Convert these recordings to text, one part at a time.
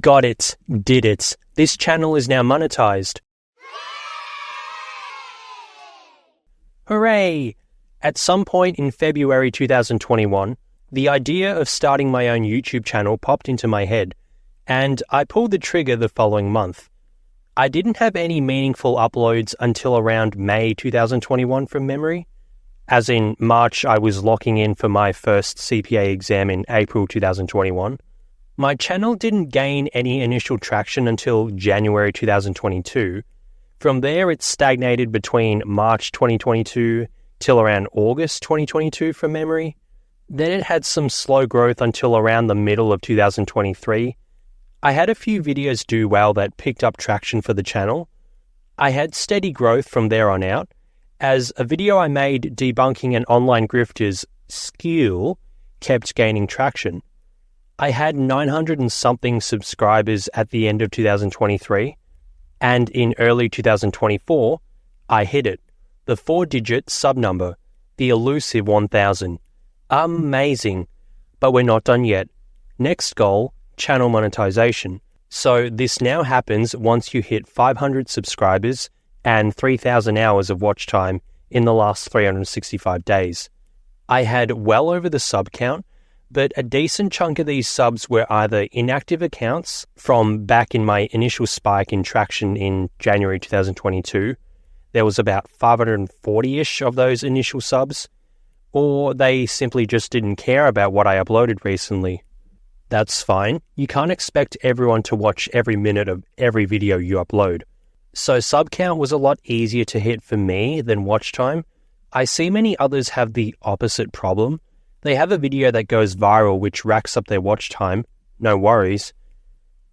Got it. Did it. This channel is now monetized. Hooray! At some point in February 2021, the idea of starting my own YouTube channel popped into my head, and I pulled the trigger the following month. I didn't have any meaningful uploads until around May 2021 from memory. As in March, I was locking in for my first CPA exam in April 2021. My channel didn't gain any initial traction until January 2022. From there, it stagnated between March 2022 till around August 2022 from memory. Then it had some slow growth until around the middle of 2023. I had a few videos do well that picked up traction for the channel. I had steady growth from there on out, as a video I made debunking an online grifter's skill kept gaining traction. I had 900 and something subscribers at the end of 2023, and in early 2024, I hit it, the 4-digit sub number, the elusive 1000. Amazing, but we're not done yet. Next goal, channel monetization. So this now happens once you hit 500 subscribers and 3,000 hours of watch time in the last 365 days. I had well over the sub count, but a decent chunk of these subs were either inactive accounts from back in my initial spike in traction in January 2022. There was about 540-ish of those initial subs, or they simply just didn't care about what I uploaded recently. That's fine. You can't expect everyone to watch every minute of every video you upload. So sub count was a lot easier to hit for me than watch time. I see many others have the opposite problem. They have a video that goes viral which racks up their watch time, no worries,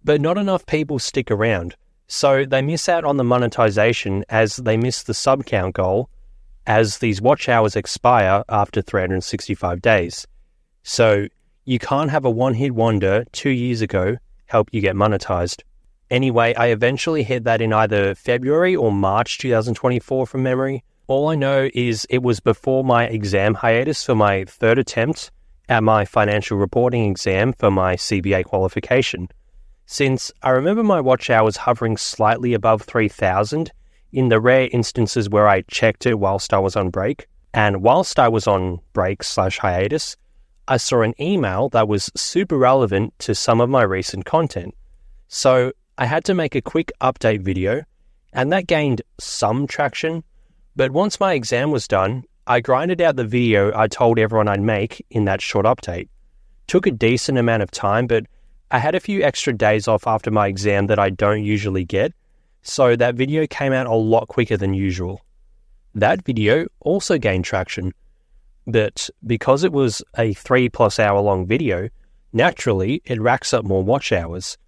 but not enough people stick around, so they miss out on the monetization as they miss the sub count goal, as these watch hours expire after 365 days. So you can't have a one-hit wonder 2 years ago help you get monetized. Anyway, I eventually hit that in either February or March 2024 from memory. All I know is it was before my exam hiatus for my third attempt at my financial reporting exam for my CBA qualification. Since I remember my watch hours hovering slightly above 3,000 in the rare instances where I checked it whilst I was on break, and whilst I was on break/hiatus, I saw an email that was super relevant to some of my recent content. So I had to make a quick update video, and that gained some traction. But once my exam was done, I grinded out the video I told everyone I'd make in that short update. Took a decent amount of time, but I had a few extra days off after my exam that I don't usually get, so that video came out a lot quicker than usual. That video also gained traction, but because it was a 3+ hour long video, naturally it racks up more watch hours.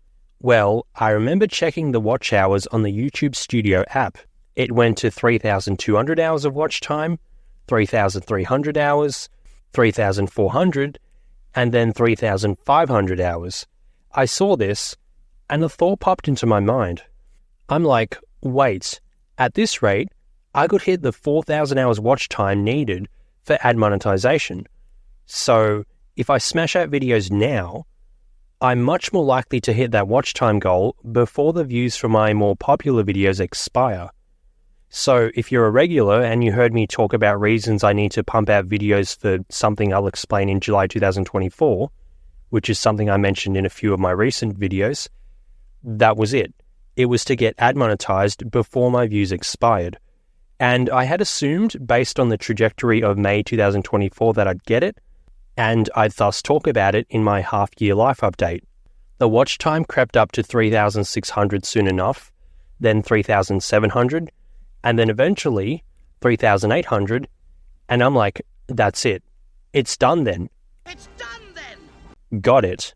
Well, I remember checking the watch hours on the YouTube Studio app. It went to 3,200 hours of watch time, 3,300 hours, 3,400, and then 3,500 hours. I saw this, and a thought popped into my mind. I'm like, wait, at this rate, I could hit the 4,000 hours watch time needed for ad monetization. So if I smash out videos now, I'm much more likely to hit that watch time goal before the views for my more popular videos expire. So if you're a regular and you heard me talk about reasons I need to pump out videos for something I'll explain in July 2024, which is something I mentioned in a few of my recent videos, that was it. It was to get ad monetized before my views expired. And I had assumed, based on the trajectory of May 2024, that I'd get it, and I'd thus talk about it in my half-year life update. The watch time crept up to 3,600 soon enough, then 3,700, and then eventually 3,800, and I'm like, that's it. It's done then. It's done then! Got it.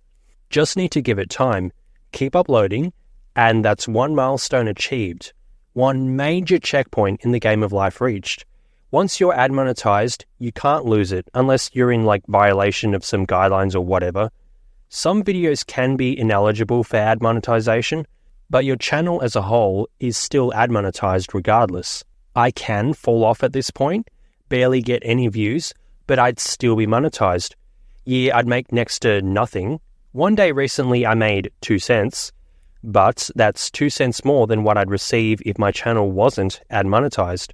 Just need to give it time, keep uploading, and that's one milestone achieved. One major checkpoint in the game of life reached. Once you're ad monetized, you can't lose it unless you're in violation of some guidelines or whatever. Some videos can be ineligible for ad monetization, but your channel as a whole is still ad monetized regardless. I can fall off at this point, barely get any views, but I'd still be monetized. Yeah, I'd make next to nothing, One day recently I made 2 cents, but that's 2 cents more than what I'd receive if my channel wasn't ad monetized.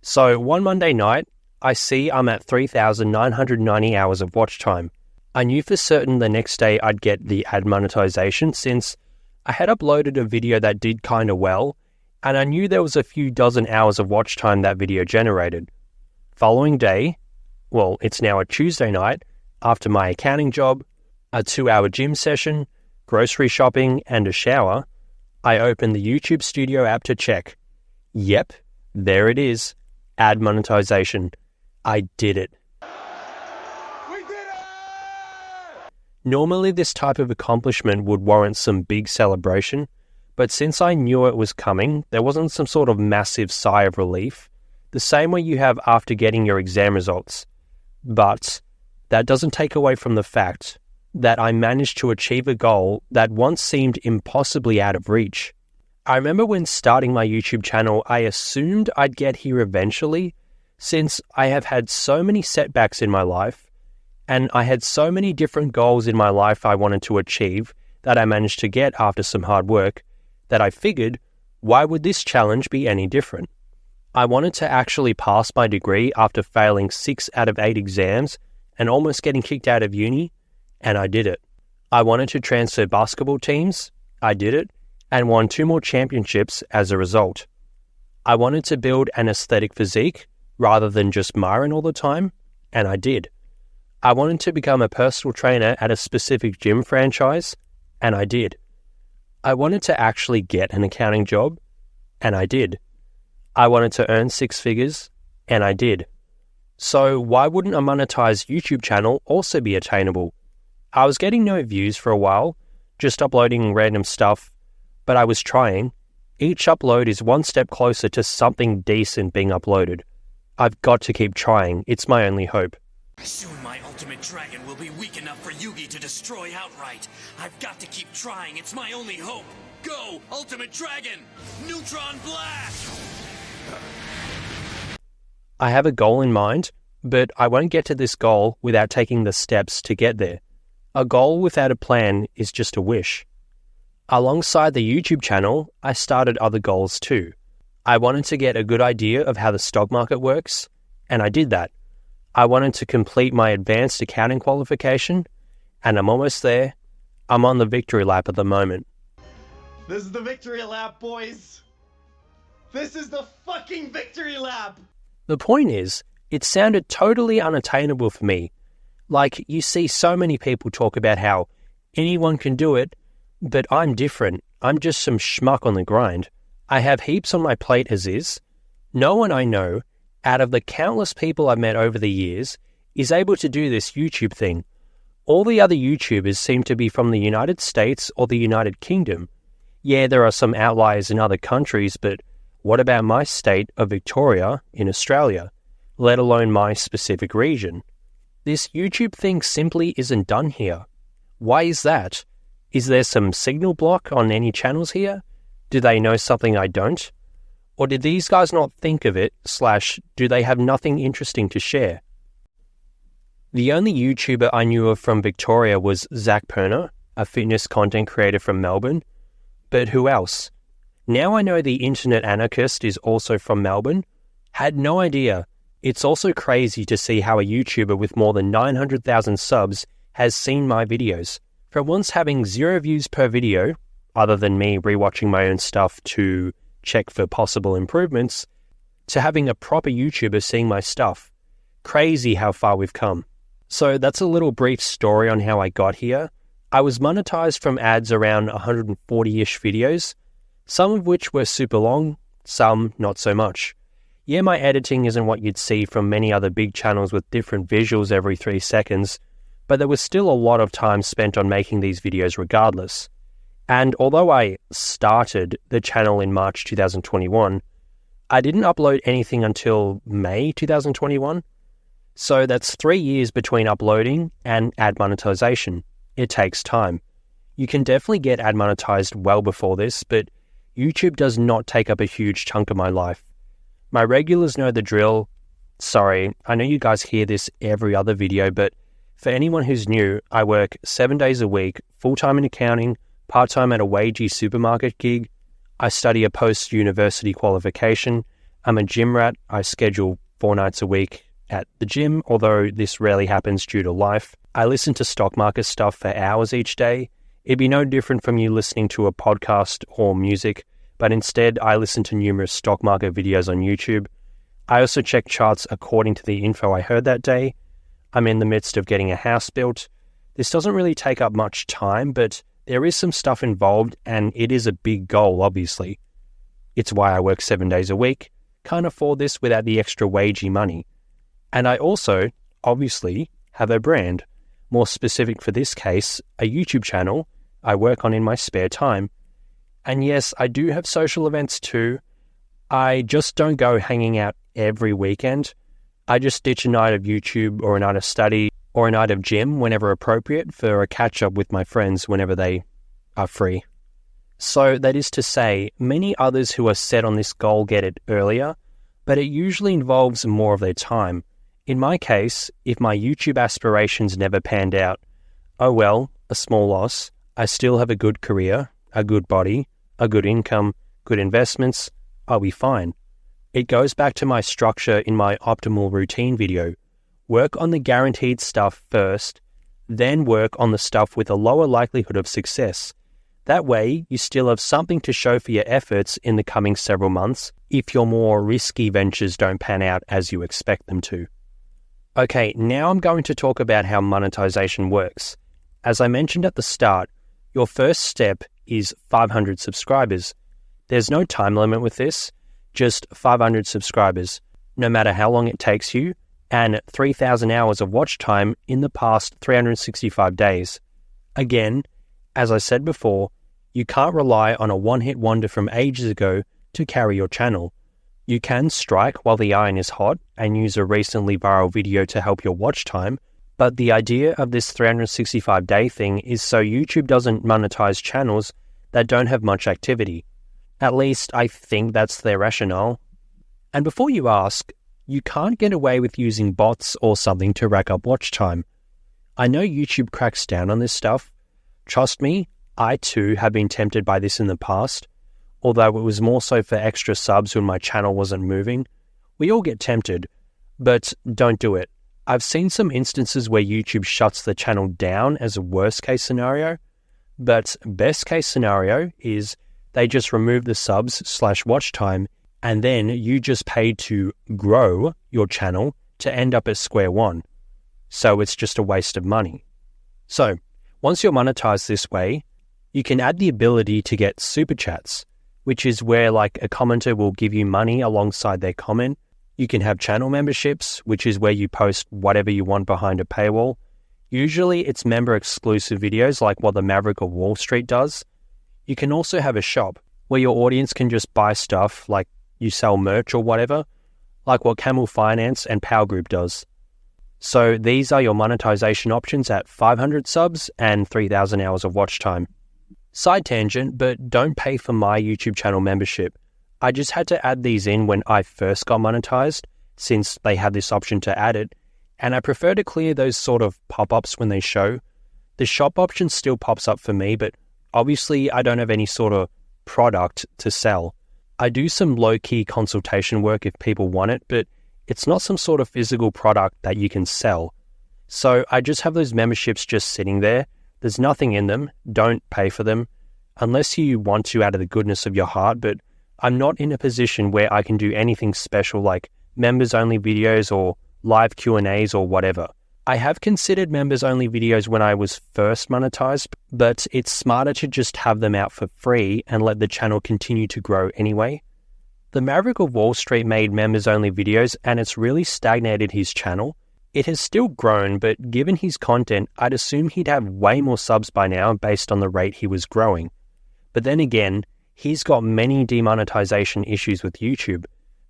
So one Monday night, I see I'm at 3,990 hours of watch time. I knew for certain the next day I'd get the ad monetization since I had uploaded a video that did kinda well, and I knew there was a few dozen hours of watch time that video generated. Following day, well, it's now a Tuesday night, after my accounting job, a 2-hour gym session, grocery shopping, and a shower, I open the YouTube Studio app to check. Yep, there it is, ad monetization. I did it. We did it! Normally this type of accomplishment would warrant some big celebration, but since I knew it was coming, there wasn't some sort of massive sigh of relief, the same way you have after getting your exam results. But that doesn't take away from the fact that I managed to achieve a goal that once seemed impossibly out of reach. I remember when starting my YouTube channel, I assumed I'd get here eventually, since I have had so many setbacks in my life, and I had so many different goals in my life I wanted to achieve that I managed to get after some hard work, that I figured, why would this challenge be any different? I wanted to actually pass my degree after failing 6 out of 8 exams and almost getting kicked out of uni, and I did it. I wanted to transfer basketball teams, I did it, and won 2 more championships as a result. I wanted to build an aesthetic physique rather than just Myron all the time, and I did. I wanted to become a personal trainer at a specific gym franchise, and I did. I wanted to actually get an accounting job, and I did. I wanted to earn 6 figures, and I did. So why wouldn't a monetized YouTube channel also be attainable? I was getting no views for a while, just uploading random stuff, but I was trying. Each upload is one step closer to something decent being uploaded. I've got to keep trying, it's my only hope. Soon my ultimate dragon will be weak enough for Yugi to destroy outright. I've got to keep trying, it's my only hope. Go, ultimate dragon! Neutron blast! I have a goal in mind, but I won't get to this goal without taking the steps to get there. A goal without a plan is just a wish. Alongside the YouTube channel, I started other goals too. I wanted to get a good idea of how the stock market works, and I did that. I wanted to complete my advanced accounting qualification, and I'm almost there. I'm on the victory lap at the moment. This is the victory lap, boys! This is the fucking victory lap! The point is, it sounded totally unattainable for me. Like, you see so many people talk about how anyone can do it, but I'm different. I'm just some schmuck on the grind. I have heaps on my plate as is. No one I know, out of the countless people I've met over the years, is able to do this YouTube thing. All the other YouTubers seem to be from the United States or the United Kingdom. Yeah, there are some outliers in other countries, but what about my state of Victoria in Australia, let alone my specific region? This YouTube thing simply isn't done here. Why is that? Is there some signal block on any channels here? Do they know something I don't? Or did these guys not think of it, / do they have nothing interesting to share? The only YouTuber I knew of from Victoria was Zach Perner, a fitness content creator from Melbourne. But who else? Now I know the internet anarchist is also from Melbourne. Had no idea. It's also crazy to see how a YouTuber with more than 900,000 subs has seen my videos. From once having 0 views per video, other than me rewatching my own stuff to check for possible improvements, to having a proper YouTuber seeing my stuff. Crazy how far we've come. So that's a little brief story on how I got here. I was monetized from ads around 140-ish videos, some of which were super long, some not so much. Yeah, my editing isn't what you'd see from many other big channels with different visuals every 3 seconds, but there was still a lot of time spent on making these videos regardless. And although I started the channel in March 2021, I didn't upload anything until May 2021. So that's 3 years between uploading and ad monetization. It takes time. You can definitely get ad monetized well before this, but YouTube does not take up a huge chunk of my life. My regulars know the drill. Sorry, I know you guys hear this every other video, but For anyone who's new, I work 7 days a week, full-time in accounting, part-time at a wagey supermarket gig. I study a post-university qualification. I'm a gym rat. I schedule 4 nights a week at the gym, although this rarely happens due to life. I listen to stock market stuff for hours each day. It'd be no different from you listening to a podcast or music, but instead I listen to numerous stock market videos on YouTube. I also check charts according to the info I heard that day. I'm in the midst of getting a house built. This doesn't really take up much time, but there is some stuff involved, and it is a big goal, obviously. It's why I work 7 days a week. Can't afford this without the extra wagey money. And I also, obviously, have a brand. More specific for this case, a YouTube channel I work on in my spare time. And yes, I do have social events too. I just don't go hanging out every weekend. I just ditch a night of YouTube or a night of study or a night of gym whenever appropriate for a catch-up with my friends whenever they are free. So that is to say, many others who are set on this goal get it earlier, but it usually involves more of their time. In my case, if my YouTube aspirations never panned out, oh well, a small loss. I still have a good career, a good body, a good income, good investments. I'll be fine. It goes back to my structure in my optimal routine video. Work on the guaranteed stuff first, then work on the stuff with a lower likelihood of success. That way, you still have something to show for your efforts in the coming several months if your more risky ventures don't pan out as you expect them to. Okay, now I'm going to talk about how monetization works. As I mentioned at the start, your first step is 500 subscribers. There's no time limit with this, just 500 subscribers, no matter how long it takes you, and 3,000 hours of watch time in the past 365 days. Again, as I said before, you can't rely on a one-hit wonder from ages ago to carry your channel. You can strike while the iron is hot and use a recently viral video to help your watch time, but the idea of this 365-day thing is so YouTube doesn't monetize channels that don't have much activity. At least I think that's their rationale. And before you ask, you can't get away with using bots or something to rack up watch time. I know YouTube cracks down on this stuff. Trust me, I too have been tempted by this in the past, although it was more so for extra subs when my channel wasn't moving. We all get tempted, but don't do it. I've seen some instances where YouTube shuts the channel down as a worst case scenario, but best case scenario is they just remove the subs/watch time and then you just pay to grow your channel to end up at square one. So it's just a waste of money. So once you're monetized this way, you can add the ability to get super chats, which is where like a commenter will give you money alongside their comment. You can have channel memberships, which is where you post whatever you want behind a paywall. Usually it's member exclusive videos like what the Maverick of Wall Street does. You can also have a shop where your audience can just buy stuff like you sell merch or whatever, like what Camel Finance and Power Group does. So these are your monetization options at 500 subs and 3,000 hours of watch time. Side tangent, but don't pay for my YouTube channel membership. I just had to add these in when I first got monetized, since they had this option to add it, and I prefer to clear those sort of pop-ups when they show. The shop option still pops up for me, but obviously I don't have any sort of product to sell. I do some low-key consultation work if people want it, but it's not some sort of physical product that you can sell. So I just have those memberships just sitting there. There's nothing in them. Don't pay for them unless you want to out of the goodness of your heart, but I'm not in a position where I can do anything special like members-only videos or live Q&As or whatever. I have considered members-only videos when I was first monetized, but it's smarter to just have them out for free and let the channel continue to grow anyway. The Maverick of Wall Street made members-only videos and it's really stagnated his channel. It has still grown, but given his content, I'd assume he'd have way more subs by now based on the rate he was growing. But then again, he's got many demonetization issues with YouTube,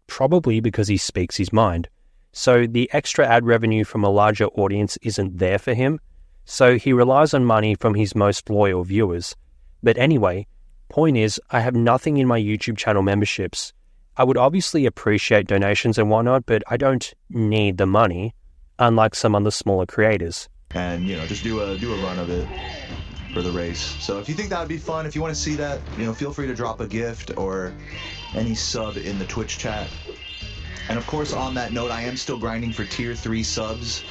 probably because he speaks his mind. So the extra ad revenue from a larger audience isn't there for him, so he relies on money from his most loyal viewers. But anyway, point is, I have nothing in my YouTube channel memberships. I would obviously appreciate donations and whatnot, but I don't need the money, unlike some other smaller creators. and just do a run of it for the race. So if you think that would be fun, if you want to see that, feel free to drop a gift or any sub in the Twitch chat. And of course, on that note, I am still grinding for tier 3 subs.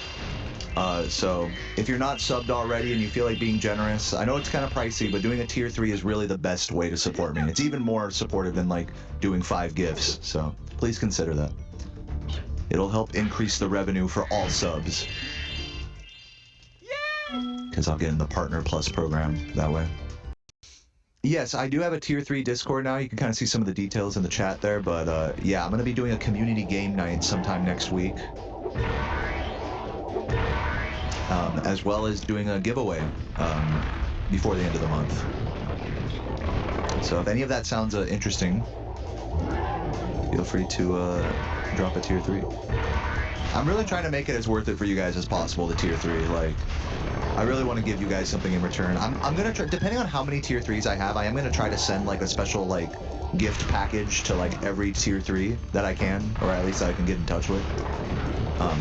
So if you're not subbed already and you feel like being generous, I know it's kind of pricey, but doing a tier 3 is really the best way to support me. It's even more supportive than like doing 5 gifts. So please consider that. It'll help increase the revenue for all subs. Because I'll get in the Partner Plus program that way. Yes, I do have a tier 3 Discord now. You can kind of see some of the details in the chat there, but yeah, I'm going to be doing a community game night sometime next week. As well as doing a giveaway before the end of the month. So if any of that sounds interesting, feel free to drop a tier 3. I'm really trying to make it as worth it for you guys as possible, the tier 3. Like, I really want to give you guys something in return. I'm gonna try, depending on how many tier 3s I have, I am gonna try to send like a special like gift package to like every tier 3 that I can, or at least I can get in touch with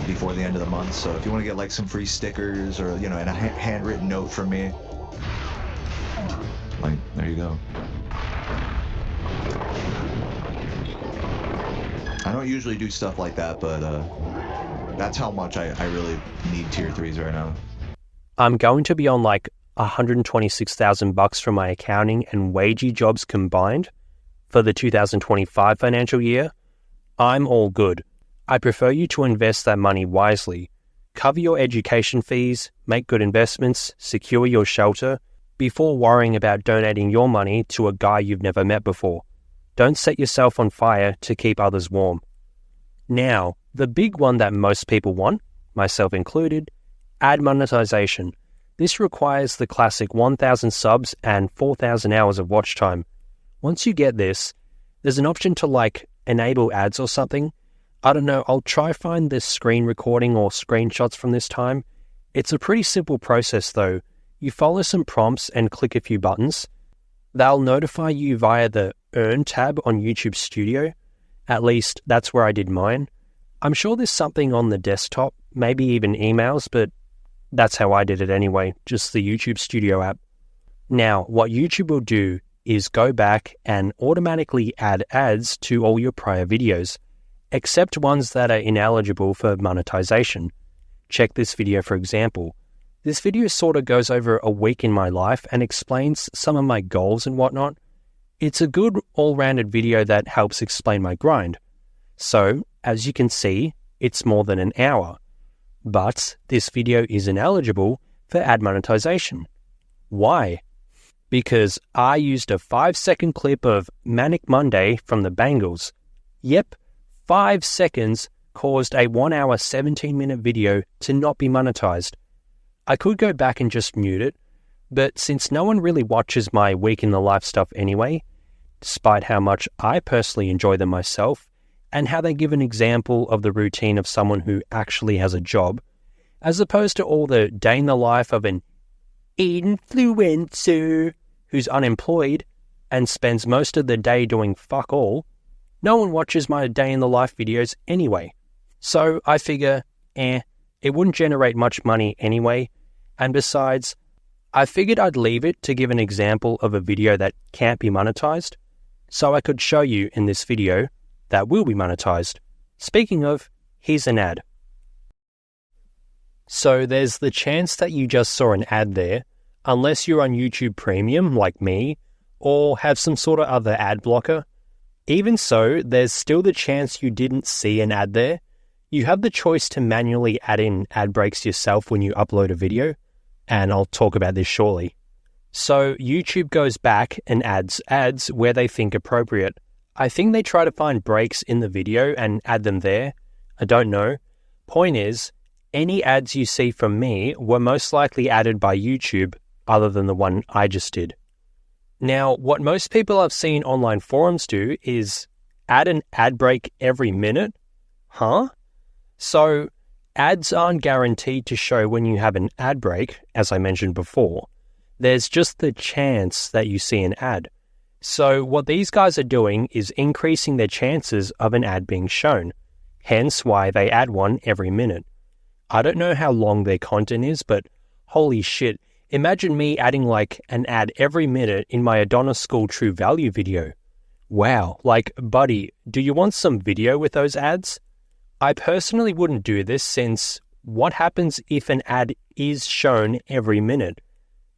before the end of the month. So if you want to get like some free stickers or and a handwritten note from me, like, there you go. I don't usually do stuff like that, but that's how much I really need tier 3s right now. I'm going to be on like $126,000 for my accounting and wagey jobs combined for the 2025 financial year. I'm all good. I prefer you to invest that money wisely. Cover your education fees, make good investments, secure your shelter before worrying about donating your money to a guy you've never met before. Don't set yourself on fire to keep others warm. Now, the big one that most people want, myself included, ad monetization. This requires the classic 1,000 subs and 4,000 hours of watch time. Once you get this, there's an option to like enable ads or something. I don't know, I'll try find this screen recording or screenshots from this time. It's a pretty simple process though. You follow some prompts and click a few buttons. They'll notify you via the Earn tab on YouTube Studio. At least that's where I did mine. I'm sure there's something on the desktop, maybe even emails, but that's how I did it anyway, just the YouTube Studio app. Now, what YouTube will do is go back and automatically add ads to all your prior videos, except ones that are ineligible for monetization. Check this video for example. This video sort of goes over a week in my life and explains some of my goals and whatnot. It's a good all-rounded video that helps explain my grind. So, as you can see, it's more than an hour. But this video is ineligible for ad monetization. Why? Because I used a 5-second clip of Manic Monday from the Bangles. Yep, 5 seconds caused a 1 hour 17-minute video to not be monetized. I could go back and just mute it, but since no one really watches my week in the life stuff anyway, despite how much I personally enjoy them myself, and how they give an example of the routine of someone who actually has a job, as opposed to all the day in the life of an influencer who's unemployed and spends most of the day doing fuck all, no one watches my day in the life videos anyway. So I figure, it wouldn't generate much money anyway, and besides, I figured I'd leave it to give an example of a video that can't be monetized, so I could show you in this video that will be monetized. Speaking of, here's an ad. So there's the chance that you just saw an ad there, unless you're on YouTube Premium like me, or have some sort of other ad blocker. Even so, there's still the chance you didn't see an ad there. You have the choice to manually add in ad breaks yourself when you upload a video, and I'll talk about this shortly. So YouTube goes back and adds ads where they think appropriate. I think they try to find breaks in the video and add them there. I don't know. Point is, any ads you see from me were most likely added by YouTube other than the one I just did. Now, what most people I've seen online forums do is add an ad break every minute. Huh? So, ads aren't guaranteed to show when you have an ad break, as I mentioned before. There's just the chance that you see an ad. So what these guys are doing is increasing their chances of an ad being shown, hence why they add one every minute. I don't know how long their content is, but holy shit, imagine me adding like an ad every minute in my Adonis School True Value video. Wow, like, buddy, do you want some video with those ads? I personally wouldn't do this since what happens if an ad is shown every minute?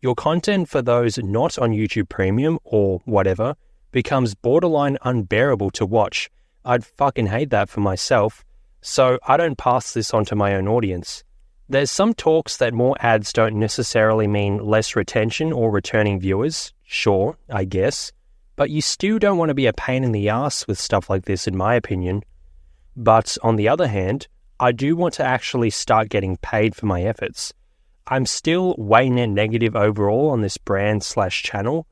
Your content for those not on YouTube Premium or whatever becomes borderline unbearable to watch. I'd fucking hate that for myself, so I don't pass this on to my own audience. There's some talks that more ads don't necessarily mean less retention or returning viewers. Sure, I guess. But you still don't want to be a pain in the ass with stuff like this, in my opinion. But on the other hand, I do want to actually start getting paid for my efforts. I'm still way net negative overall on this brand/channel.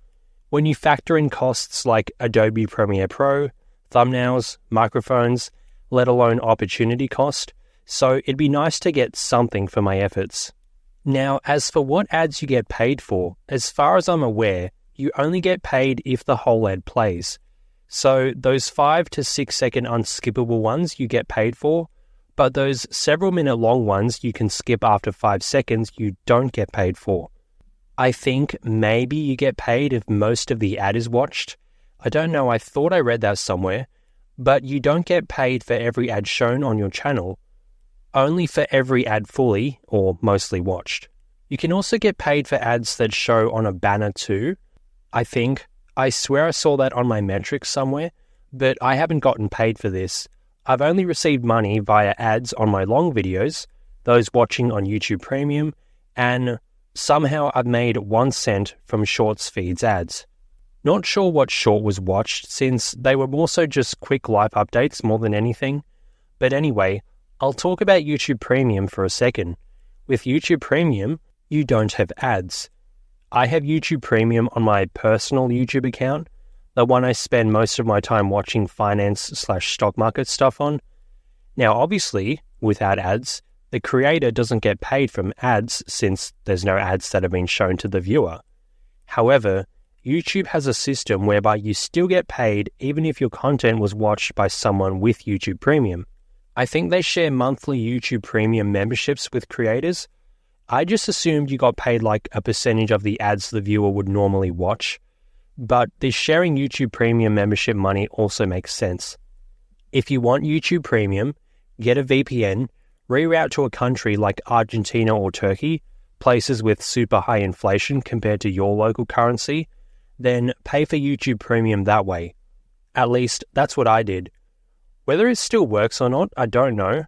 When you factor in costs like Adobe Premiere Pro, thumbnails, microphones, let alone opportunity cost, so it'd be nice to get something for my efforts. Now, as for what ads you get paid for, as far as I'm aware, you only get paid if the whole ad plays. So those 5 to 6 second unskippable ones you get paid for, but those several minute long ones you can skip after 5 seconds you don't get paid for. I think maybe you get paid if most of the ad is watched. I don't know, I thought I read that somewhere, but you don't get paid for every ad shown on your channel, only for every ad fully or mostly watched. You can also get paid for ads that show on a banner too, I think. I swear I saw that on my metrics somewhere, but I haven't gotten paid for this. I've only received money via ads on my long videos, those watching on YouTube Premium, and somehow I've made 1 cent from Shorts feeds ads. Not sure what short was watched since they were more so just quick life updates more than anything. But anyway, I'll talk about YouTube Premium for a second. With YouTube Premium, you don't have ads. I have YouTube Premium on my personal YouTube account, the one I spend most of my time watching finance/stock market stuff on. Now, obviously, without ads, the creator doesn't get paid from ads since there's no ads that have been shown to the viewer. However, YouTube has a system whereby you still get paid even if your content was watched by someone with YouTube Premium. I think they share monthly YouTube Premium memberships with creators. I just assumed you got paid like a percentage of the ads the viewer would normally watch. But this sharing YouTube Premium membership money also makes sense. If you want YouTube Premium, get a VPN, reroute to a country like Argentina or Turkey, places with super high inflation compared to your local currency, then pay for YouTube Premium that way. At least, that's what I did. Whether it still works or not, I don't know.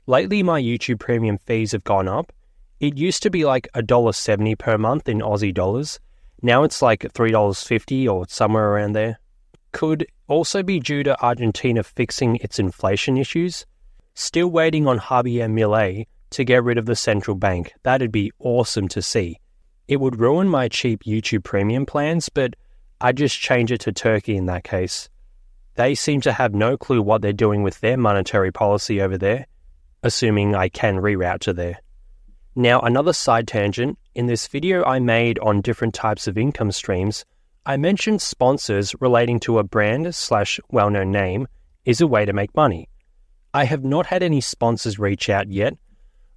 Lately, my YouTube Premium fees have gone up. It used to be like $1.70 per month in Aussie dollars. Now it's like $3.50 or somewhere around there. Could also be due to Argentina fixing its inflation issues. Still waiting on Javier Milei to get rid of the central bank. That'd be awesome to see. It would ruin my cheap YouTube Premium plans, but I'd just change it to Turkey in that case. They seem to have no clue what they're doing with their monetary policy over there, assuming I can reroute to there. Now, another side tangent. In this video I made on different types of income streams, I mentioned sponsors relating to a brand/well-known name is a way to make money. I have not had any sponsors reach out yet,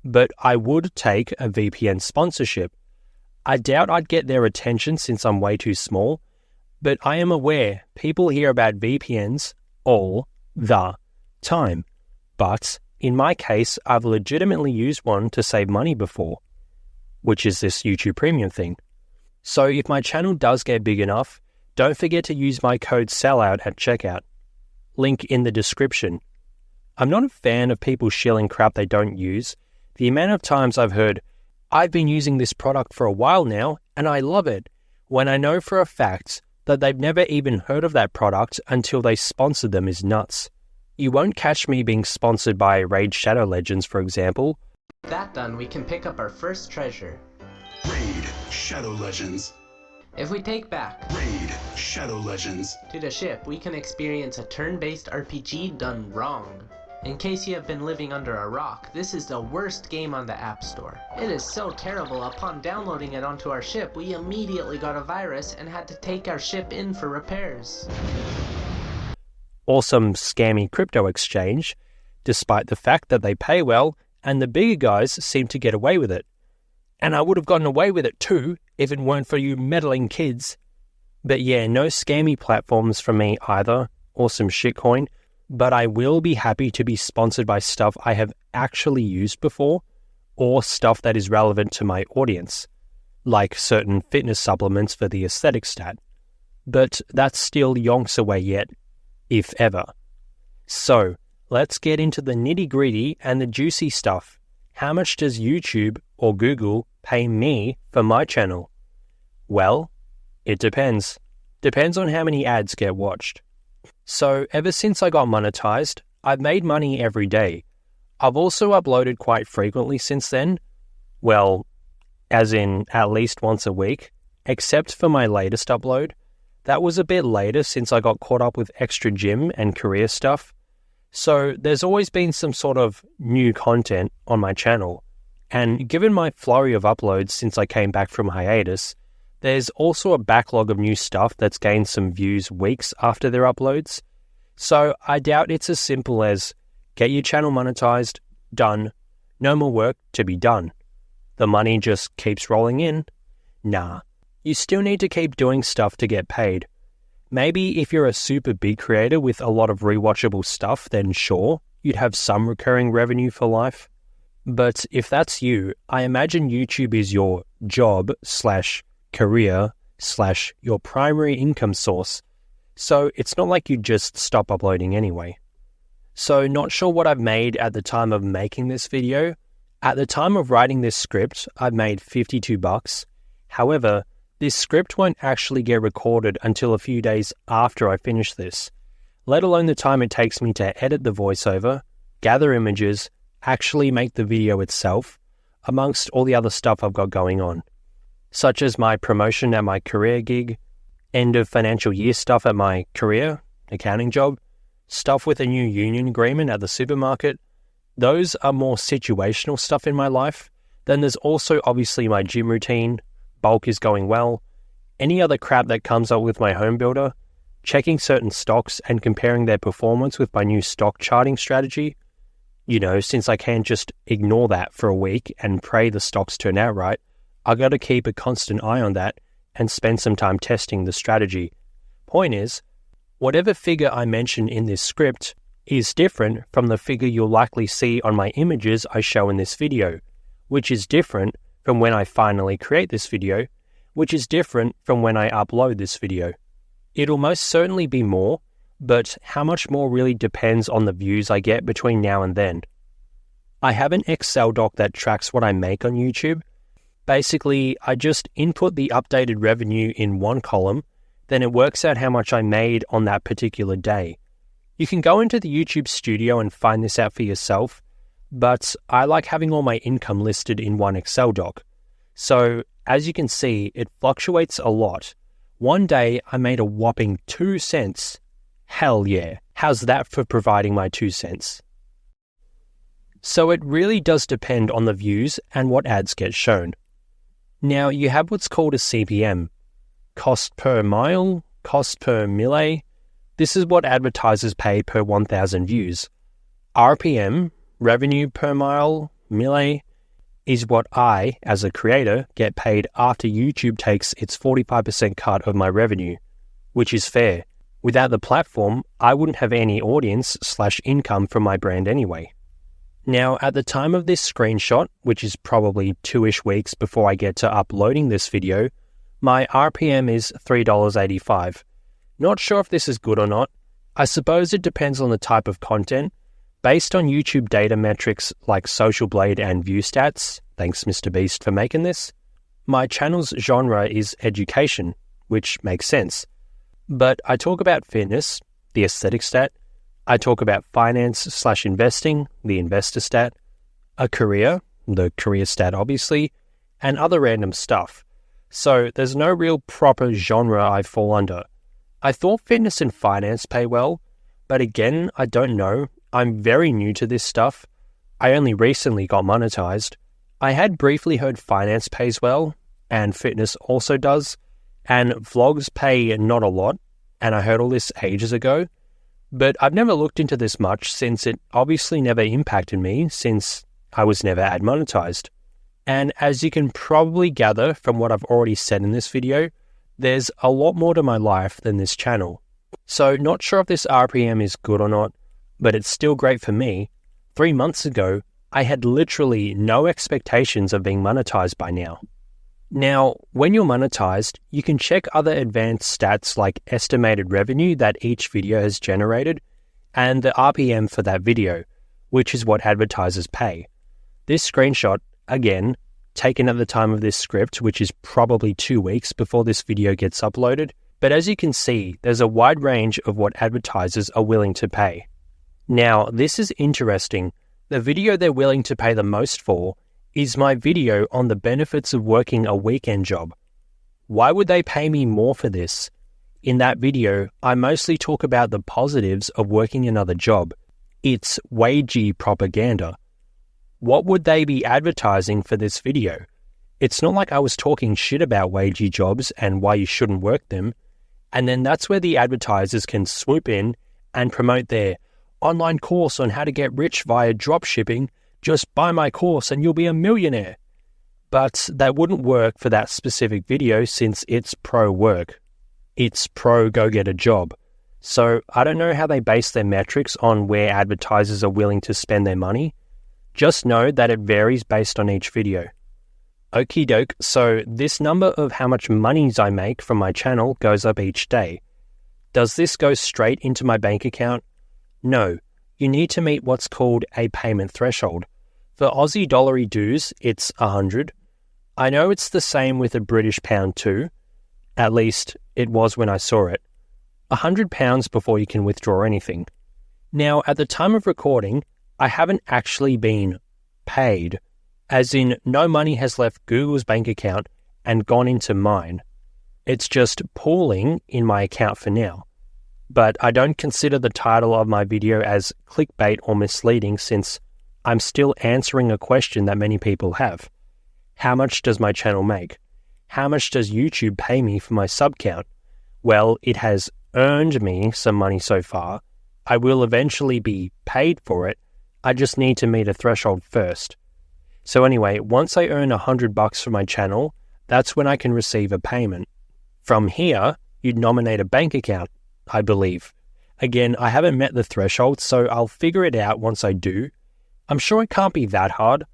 but I would take a VPN sponsorship. I doubt I'd get their attention since I'm way too small, but I am aware people hear about VPNs all the time. But in my case, I've legitimately used one to save money before, which is this YouTube Premium thing. So if my channel does get big enough, don't forget to use my code SELLOUT at checkout. Link in the description. I'm not a fan of people shilling crap they don't use. The amount of times I've heard, "I've been using this product for a while now and I love it," when I know for a fact that they've never even heard of that product until they sponsored them is nuts. You won't catch me being sponsored by Raid Shadow Legends, for example. That done, we can pick up our first treasure. Raid Shadow Legends. If we take back Raid Shadow Legends. to the ship, we can experience a turn-based RPG done wrong. In case you have been living under a rock, this is the worst game on the App Store. It is so terrible, upon downloading it onto our ship, we immediately got a virus and had to take our ship in for repairs. Or some scammy crypto exchange, despite the fact that they pay well and the bigger guys seem to get away with it. And I would have gotten away with it too if it weren't for you meddling kids. But yeah, no scammy platforms from me either, or some shitcoin, but I will be happy to be sponsored by stuff I have actually used before, or stuff that is relevant to my audience, like certain fitness supplements for the aesthetic stat. But that's still yonks away yet, if ever. So, let's get into the nitty-gritty and the juicy stuff. How much does YouTube or Google pay me for my channel? Well, it depends. Depends on how many ads get watched. So, ever since I got monetized, I've made money every day. I've also uploaded quite frequently since then. Well, as in at least once a week, except for my latest upload. That was a bit later since I got caught up with extra gym and career stuff. So there's always been some sort of new content on my channel. And given my flurry of uploads since I came back from hiatus, there's also a backlog of new stuff that's gained some views weeks after their uploads. So I doubt it's as simple as get your channel monetized, done, no more work to be done. The money just keeps rolling in. Nah, you still need to keep doing stuff to get paid. Maybe if you're a super big creator with a lot of rewatchable stuff, then sure, you'd have some recurring revenue for life. But if that's you, I imagine YouTube is your job/career/your primary income source. So it's not like you just stop uploading anyway. So not sure what I've made at the time of making this video. At the time of writing this script, I've made $52. However, this script won't actually get recorded until a few days after I finish this, let alone the time it takes me to edit the voiceover, gather images, actually make the video itself, amongst all the other stuff I've got going on, such as my promotion at my career gig, end of financial year stuff at my career, accounting job, stuff with a new union agreement at the supermarket. Those are more situational stuff in my life. Then there's also obviously my gym routine, bulk is going well, any other crap that comes up with my home builder, checking certain stocks and comparing their performance with my new stock charting strategy. You know, since I can't just ignore that for a week and pray the stocks turn out right, I got to keep a constant eye on that and spend some time testing the strategy. Point is, whatever figure I mention in this script is different from the figure you'll likely see on my images I show in this video, which is different from when I finally create this video, which is different from when I upload this video. It'll most certainly be more, but how much more really depends on the views I get between now and then. I have an Excel doc that tracks what I make on YouTube. Basically, I just input the updated revenue in one column, then it works out how much I made on that particular day. You can go into the YouTube studio and find this out for yourself, but I like having all my income listed in one Excel doc. So, as you can see, it fluctuates a lot. One day, I made a whopping 2 cents. Hell yeah. How's that for providing my 2 cents? So it really does depend on the views and what ads get shown. Now, you have what's called a CPM. Cost per mile, cost per mille. This is what advertisers pay per 1,000 views. RPM, revenue per mile, mille, is what I, as a creator, get paid after YouTube takes its 45% cut of my revenue, which is fair. Without the platform, I wouldn't have any audience/income from my brand anyway. Now, at the time of this screenshot, which is probably 2-ish weeks before I get to uploading this video, my RPM is $3.85. Not sure if this is good or not. I suppose it depends on the type of content. Based on YouTube data metrics like Social Blade and View Stats, thanks Mr. Beast for making this, my channel's genre is education, which makes sense. But I talk about fitness, the aesthetic stat. I talk about finance/investing, the investor stat, a career, the career stat obviously, and other random stuff. So there's no real proper genre I fall under. I thought fitness and finance pay well, but again, I don't know. I'm very new to this stuff. I only recently got monetized. I had briefly heard finance pays well, and fitness also does, and vlogs pay not a lot, and I heard all this ages ago. But I've never looked into this much since it obviously never impacted me since, I was never ad monetized. And as you can probably gather from what I've already said in this video, there's a lot more to my life than this channel. So not sure if this RPM is good or not, but it's still great for me. 3 months ago, I had literally no expectations of being monetized by now. Now, when you're monetized, you can check other advanced stats like estimated revenue that each video has generated and the RPM for that video, which is what advertisers pay. This screenshot, again, taken at the time of this script, which is probably 2 weeks before this video gets uploaded, but as you can see, there's a wide range of what advertisers are willing to pay. Now, this is interesting. The video they're willing to pay the most for is my video on the benefits of working a weekend job. Why would they pay me more for this? In that video, I mostly talk about the positives of working another job. It's wagey propaganda. What would they be advertising for this video? It's not like I was talking shit about wagey jobs and why you shouldn't work them. And then that's where the advertisers can swoop in and promote their online course on how to get rich via dropshipping. Just buy my course and you'll be a millionaire. But that wouldn't work for that specific video since it's pro work. It's pro go get a job. So I don't know how they base their metrics on where advertisers are willing to spend their money. Just know that it varies based on each video. Okie doke, so this number of how much monies I make from my channel goes up each day. Does this go straight into my bank account? No, you need to meet what's called a payment threshold. For Aussie dollary dues, it's 100. I know it's the same with a British pound too. At least, it was when I saw it. £100 before you can withdraw anything. Now, at the time of recording, I haven't actually been paid, as in no money has left Google's bank account and gone into mine. It's just pooling in my account for now. But I don't consider the title of my video as clickbait or misleading since I'm still answering a question that many people have. How much does my channel make? How much does YouTube pay me for my sub count? Well, it has earned me some money so far. I will eventually be paid for it. I just need to meet a threshold first. So anyway, once I earn $100 for my channel, that's when I can receive a payment. From here, you'd nominate a bank account, I believe. Again, I haven't met the threshold, so I'll figure it out once I do. I'm sure it can't be that hard.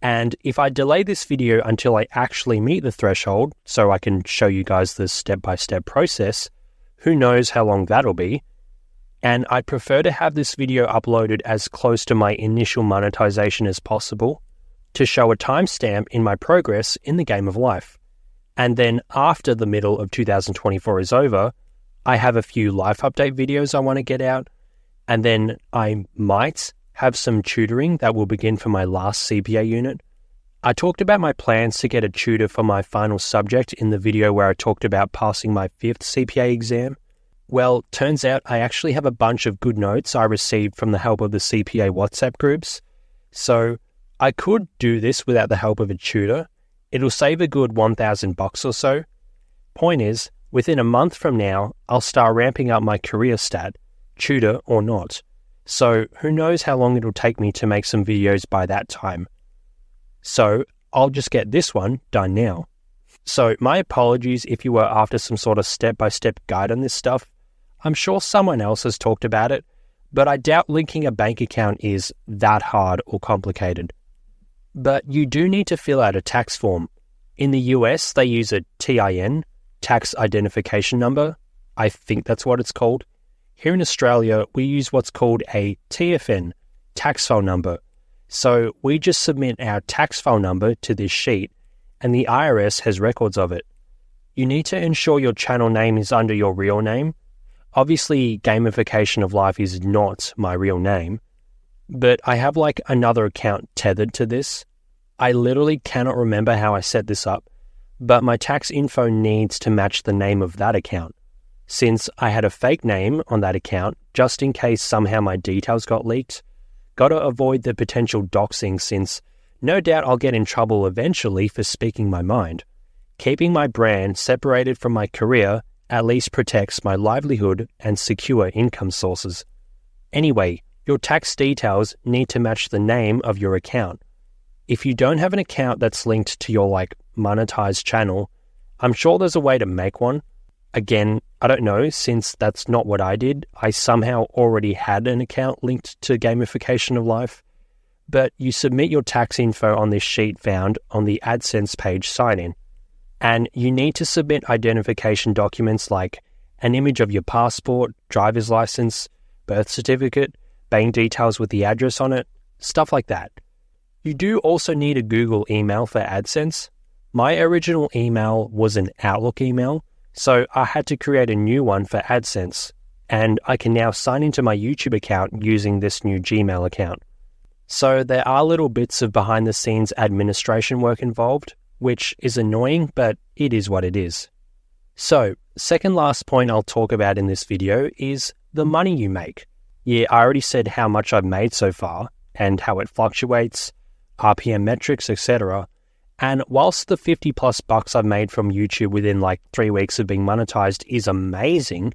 And if I delay this video until I actually meet the threshold, so I can show you guys the step-by-step process, who knows how long that'll be. And I'd prefer to have this video uploaded as close to my initial monetization as possible to show a timestamp in my progress in the game of life. And then after the middle of 2024 is over, I have a few life update videos I want to get out, and then I might have some tutoring that will begin for my last CPA unit. I talked about my plans to get a tutor for my final subject in the video where I talked about passing my 5th CPA exam. Well, turns out I actually have a bunch of good notes I received from the help of the CPA WhatsApp groups. So I could do this without the help of a tutor. It'll save a good $1,000 or so. Point is, within a month from now, I'll start ramping up my career stat, tutor or not. So who knows how long it'll take me to make some videos by that time. So I'll just get this one done now. So my apologies if you were after some sort of step-by-step guide on this stuff. I'm sure someone else has talked about it, but I doubt linking a bank account is that hard or complicated. But you do need to fill out a tax form. In the US, they use a TIN, tax identification number. I think that's what it's called. Here in Australia, we use what's called a TFN, tax file number. So we just submit our tax file number to this sheet, and the IRS has records of it. You need to ensure your channel name is under your real name. Obviously, Gamification of Life is not my real name, but I have like another account tethered to this. I literally cannot remember how I set this up, but my tax info needs to match the name of that account. Since I had a fake name on that account, just in case somehow my details got leaked, gotta avoid the potential doxing since no doubt I'll get in trouble eventually for speaking my mind. Keeping my brand separated from my career at least protects my livelihood and secure income sources. Anyway, your tax details need to match the name of your account. If you don't have an account that's linked to your monetized channel, I'm sure there's a way to make one. Again, I don't know, since that's not what I did. I somehow already had an account linked to gamification of life. But you submit your tax info on this sheet found on the AdSense page sign-in. And you need to submit identification documents like an image of your passport, driver's license, birth certificate, bank details with the address on it, stuff like that. You do also need a Google email for AdSense. My original email was an Outlook email, so I had to create a new one for AdSense, and I can now sign into my YouTube account using this new Gmail account. So there are little bits of behind-the-scenes administration work involved, which is annoying, but it is what it is. So, second last point I'll talk about in this video is the money you make. Yeah, I already said how much I've made so far, and how it fluctuates, RPM metrics, etc. And whilst the 50 plus bucks I've made from YouTube within 3 weeks of being monetized is amazing,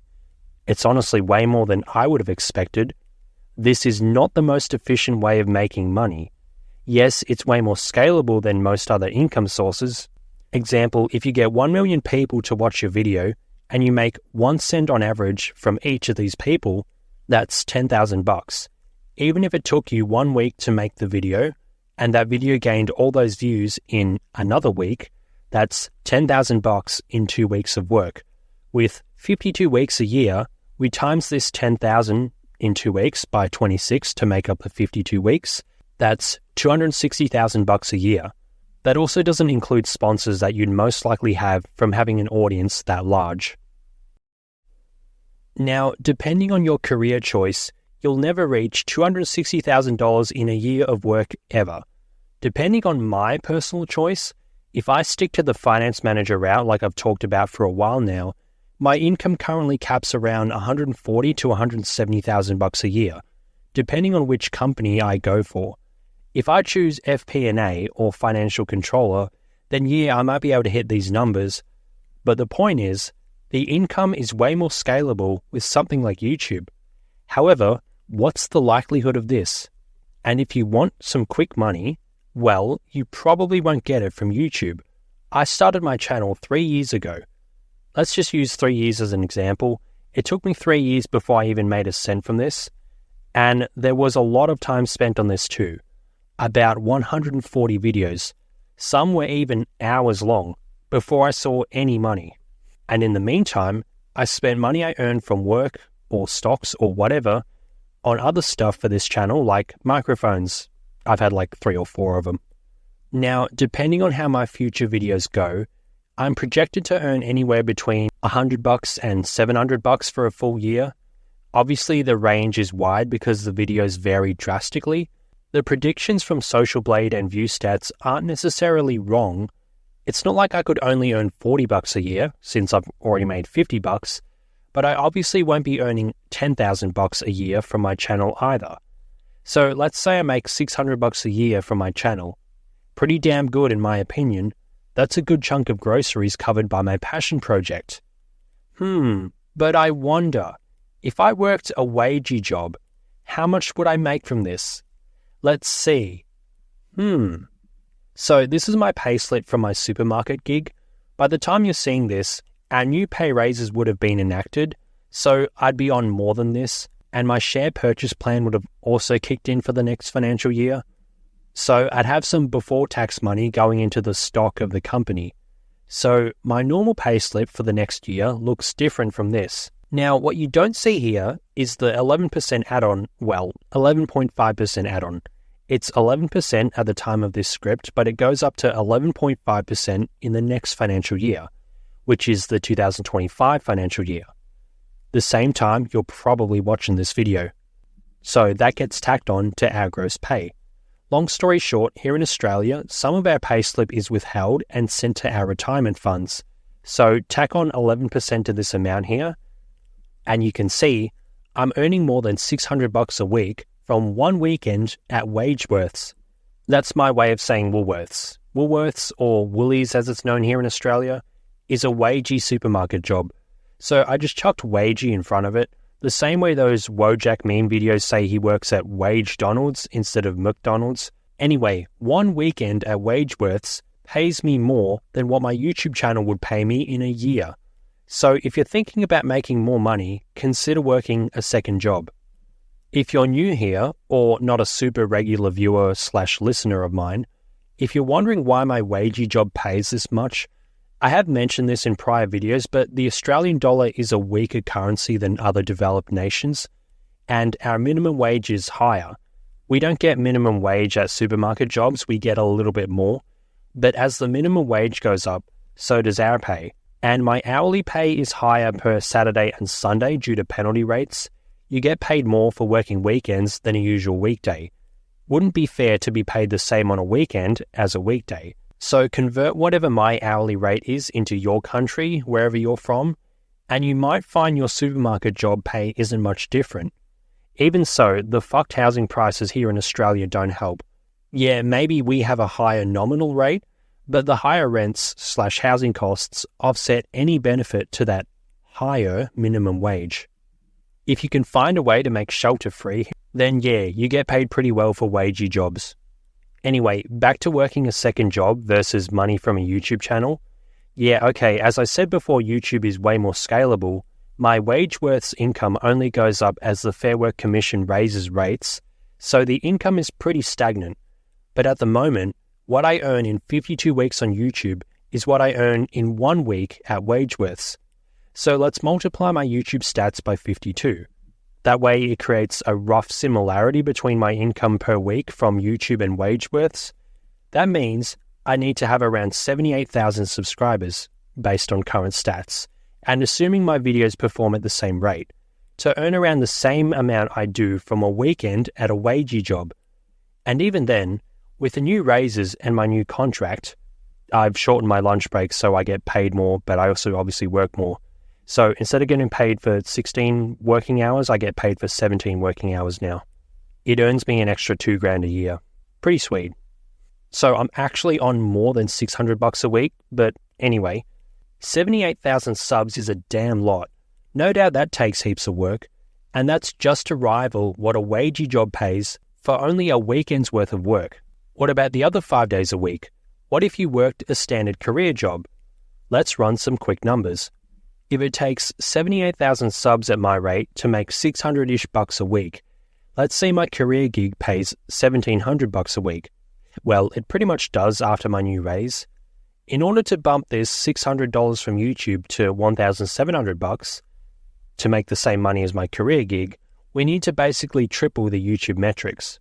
it's honestly way more than I would have expected. This is not the most efficient way of making money. Yes, it's way more scalable than most other income sources. Example, if you get 1 million people to watch your video and you make 1 cent on average from each of these people, that's 10,000 bucks. Even if it took you 1 week to make the video and that video gained all those views in another week, that's 10,000 bucks in 2 weeks of work. With 52 weeks a year, we times this 10,000 in 2 weeks by 26 to make up the 52 weeks. That's 260,000 bucks a year. That also doesn't include sponsors that you'd most likely have from having an audience that large. Now, depending on your career choice, you'll never reach $260,000 in a year of work ever. Depending on my personal choice, if I stick to the finance manager route like I've talked about for a while now, my income currently caps around $140,000 to $170,000 a year, depending on which company I go for. If I choose FP&A or financial controller, then yeah, I might be able to hit these numbers. But the point is, the income is way more scalable with something like YouTube. However, what's the likelihood of this? And if you want some quick money, well, you probably won't get it from YouTube. I started my channel 3 years ago. Let's just use 3 years as an example. It took me 3 years before I even made a cent from this. And there was a lot of time spent on this too. About 140 videos. Some were even hours long before I saw any money. And in the meantime, I spent money I earned from work or stocks or whatever on other stuff for this channel like microphones. I've had 3 or 4 of them. Now, depending on how my future videos go, I'm projected to earn anywhere between $100 and $700 for a full year. Obviously, the range is wide because the videos vary drastically. The predictions from Social Blade and ViewStats aren't necessarily wrong. It's not like I could only earn $40 a year, since I've already made $50, but I obviously won't be earning $10,000 a year from my channel either. So let's say I make $600 a year from my channel. Pretty damn good in my opinion. That's a good chunk of groceries covered by my passion project. But I wonder, if I worked a wagey job, how much would I make from this? Let's see. So this is my payslip from my supermarket gig. By the time you're seeing this, our new pay raises would have been enacted, so I'd be on more than this, and my share purchase plan would have also kicked in for the next financial year. So I'd have some before-tax money going into the stock of the company. So my normal payslip for the next year looks different from this. Now, what you don't see here is the 11% add-on, 11.5% add-on. It's 11% at the time of this script, but it goes up to 11.5% in the next financial year, which is the 2025 financial year. The same time you're probably watching this video. So that gets tacked on to our gross pay. Long story short, here in Australia, some of our payslip is withheld and sent to our retirement funds. So tack on 11% to this amount here, and you can see I'm earning more than $600 a week from one weekend at Wageworths. That's my way of saying Woolworths. Woolworths, or Woolies as it's known here in Australia, is a wagey supermarket job. So I just chucked wagey in front of it, the same way those Wojak meme videos say he works at Wage Donald's instead of McDonald's. Anyway, one weekend at WageWorths pays me more than what my YouTube channel would pay me in a year. So if you're thinking about making more money, consider working a second job. If you're new here or not a super regular viewer / listener of mine, if you're wondering why my wagey job pays this much, I have mentioned this in prior videos, but the Australian dollar is a weaker currency than other developed nations, and our minimum wage is higher. We don't get minimum wage at supermarket jobs, we get a little bit more, but as the minimum wage goes up, so does our pay. And my hourly pay is higher per Saturday and Sunday due to penalty rates. You get paid more for working weekends than a usual weekday. Wouldn't be fair to be paid the same on a weekend as a weekday. So convert whatever my hourly rate is into your country, wherever you're from, and you might find your supermarket job pay isn't much different. Even so, the fucked housing prices here in Australia don't help. Yeah, maybe we have a higher nominal rate, but the higher rents / housing costs offset any benefit to that higher minimum wage. If you can find a way to make shelter free, then yeah, you get paid pretty well for wagey jobs. Anyway, back to working a second job versus money from a YouTube channel. Yeah, okay, as I said before, YouTube is way more scalable. My WageWorths income only goes up as the Fair Work Commission raises rates, so the income is pretty stagnant. But at the moment, what I earn in 52 weeks on YouTube is what I earn in 1 week at WageWorths. So let's multiply my YouTube stats by 52. That way it creates a rough similarity between my income per week from YouTube and WageWorths. That means I need to have around 78,000 subscribers based on current stats, and assuming my videos perform at the same rate, to earn around the same amount I do from a weekend at a wagey job. And even then, with the new raises and my new contract, I've shortened my lunch breaks so I get paid more, but I also obviously work more. So instead of getting paid for 16 working hours, I get paid for 17 working hours now. It earns me an extra $2,000 a year. Pretty sweet. So I'm actually on more than $600 a week, but anyway, 78,000 subs is a damn lot. No doubt that takes heaps of work, and that's just to rival what a wagey job pays for only a weekend's worth of work. What about the other 5 days a week? What if you worked a standard career job? Let's run some quick numbers. If it takes 78,000 subs at my rate to make 600-ish bucks a week, let's say my career gig pays 1,700 bucks a week. Well, it pretty much does after my new raise. In order to bump this $600 from YouTube to 1,700 bucks to make the same money as my career gig, we need to basically triple the YouTube metrics.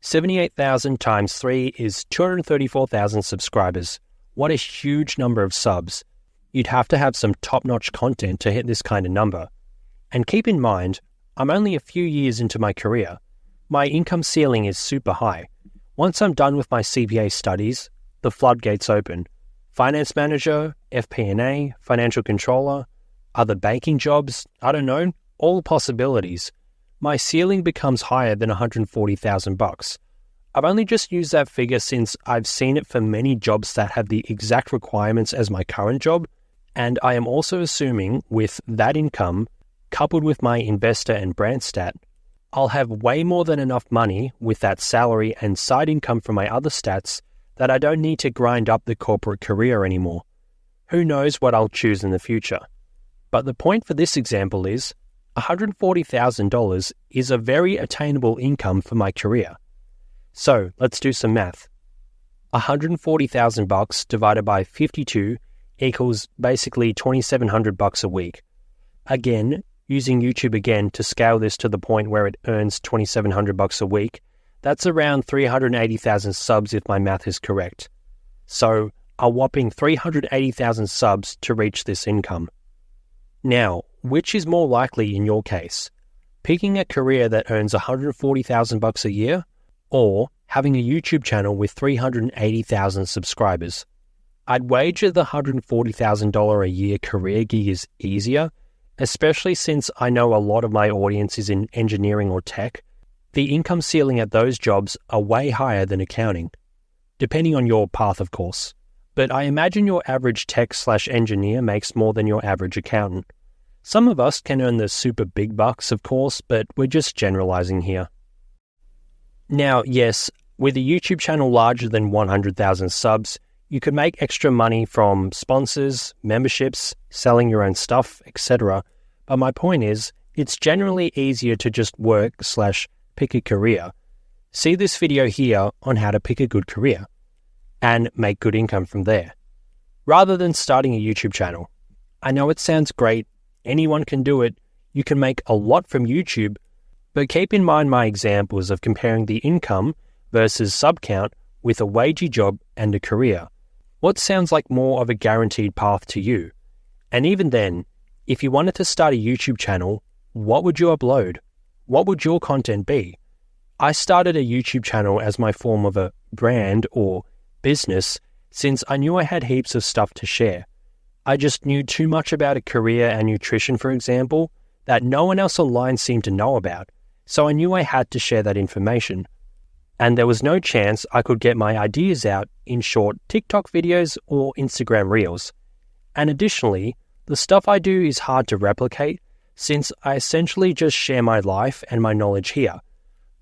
78,000 times 3 is 234,000 subscribers. What a huge number of subs. You'd have to have some top-notch content to hit this kind of number. And keep in mind, I'm only a few years into my career. My income ceiling is super high. Once I'm done with my CPA studies, the floodgates open. Finance manager, FP&A, financial controller, other banking jobs, I don't know, all possibilities. My ceiling becomes higher than 140,000 bucks. I've only just used that figure since I've seen it for many jobs that have the exact requirements as my current job, and I am also assuming with that income, coupled with my investor and brand stat, I'll have way more than enough money with that salary and side income from my other stats that I don't need to grind up the corporate career anymore. Who knows what I'll choose in the future? But the point for this example is, $140,000 is a very attainable income for my career. So let's do some math. 140,000 bucks divided by 52 equals basically 2,700 bucks a week. Again, using YouTube again to scale this to the point where it earns 2,700 bucks a week, that's around 380,000 subs if my math is correct. So a whopping 380,000 subs to reach this income. Now, which is more likely in your case? Picking a career that earns 140,000 bucks a year, or having a YouTube channel with 380,000 subscribers? I'd wager the $140,000 a year career gig is easier, especially since I know a lot of my audience is in engineering or tech. The income ceiling at those jobs are way higher than accounting, depending on your path, of course. But I imagine your average tech/engineer makes more than your average accountant. Some of us can earn the super big bucks, of course, but we're just generalizing here. Now, yes, With a YouTube channel larger than 100,000 subs, you could make extra money from sponsors, memberships, selling your own stuff, etc. But my point is, it's generally easier to just work/pick a career. See this video here on how to pick a good career and make good income from there, rather than starting a YouTube channel. I know it sounds great, anyone can do it, you can make a lot from YouTube, but keep in mind my examples of comparing the income versus sub count with a wagey job and a career. What sounds like more of a guaranteed path to you? And even then, if you wanted to start a YouTube channel, what would you upload? What would your content be? I started a YouTube channel as my form of a brand or business since I knew I had heaps of stuff to share. I just knew too much about a career and nutrition, for example, that no one else online seemed to know about, so I knew I had to share that information. And there was no chance I could get my ideas out in short TikTok videos or Instagram Reels. And additionally, the stuff I do is hard to replicate since I essentially just share my life and my knowledge here,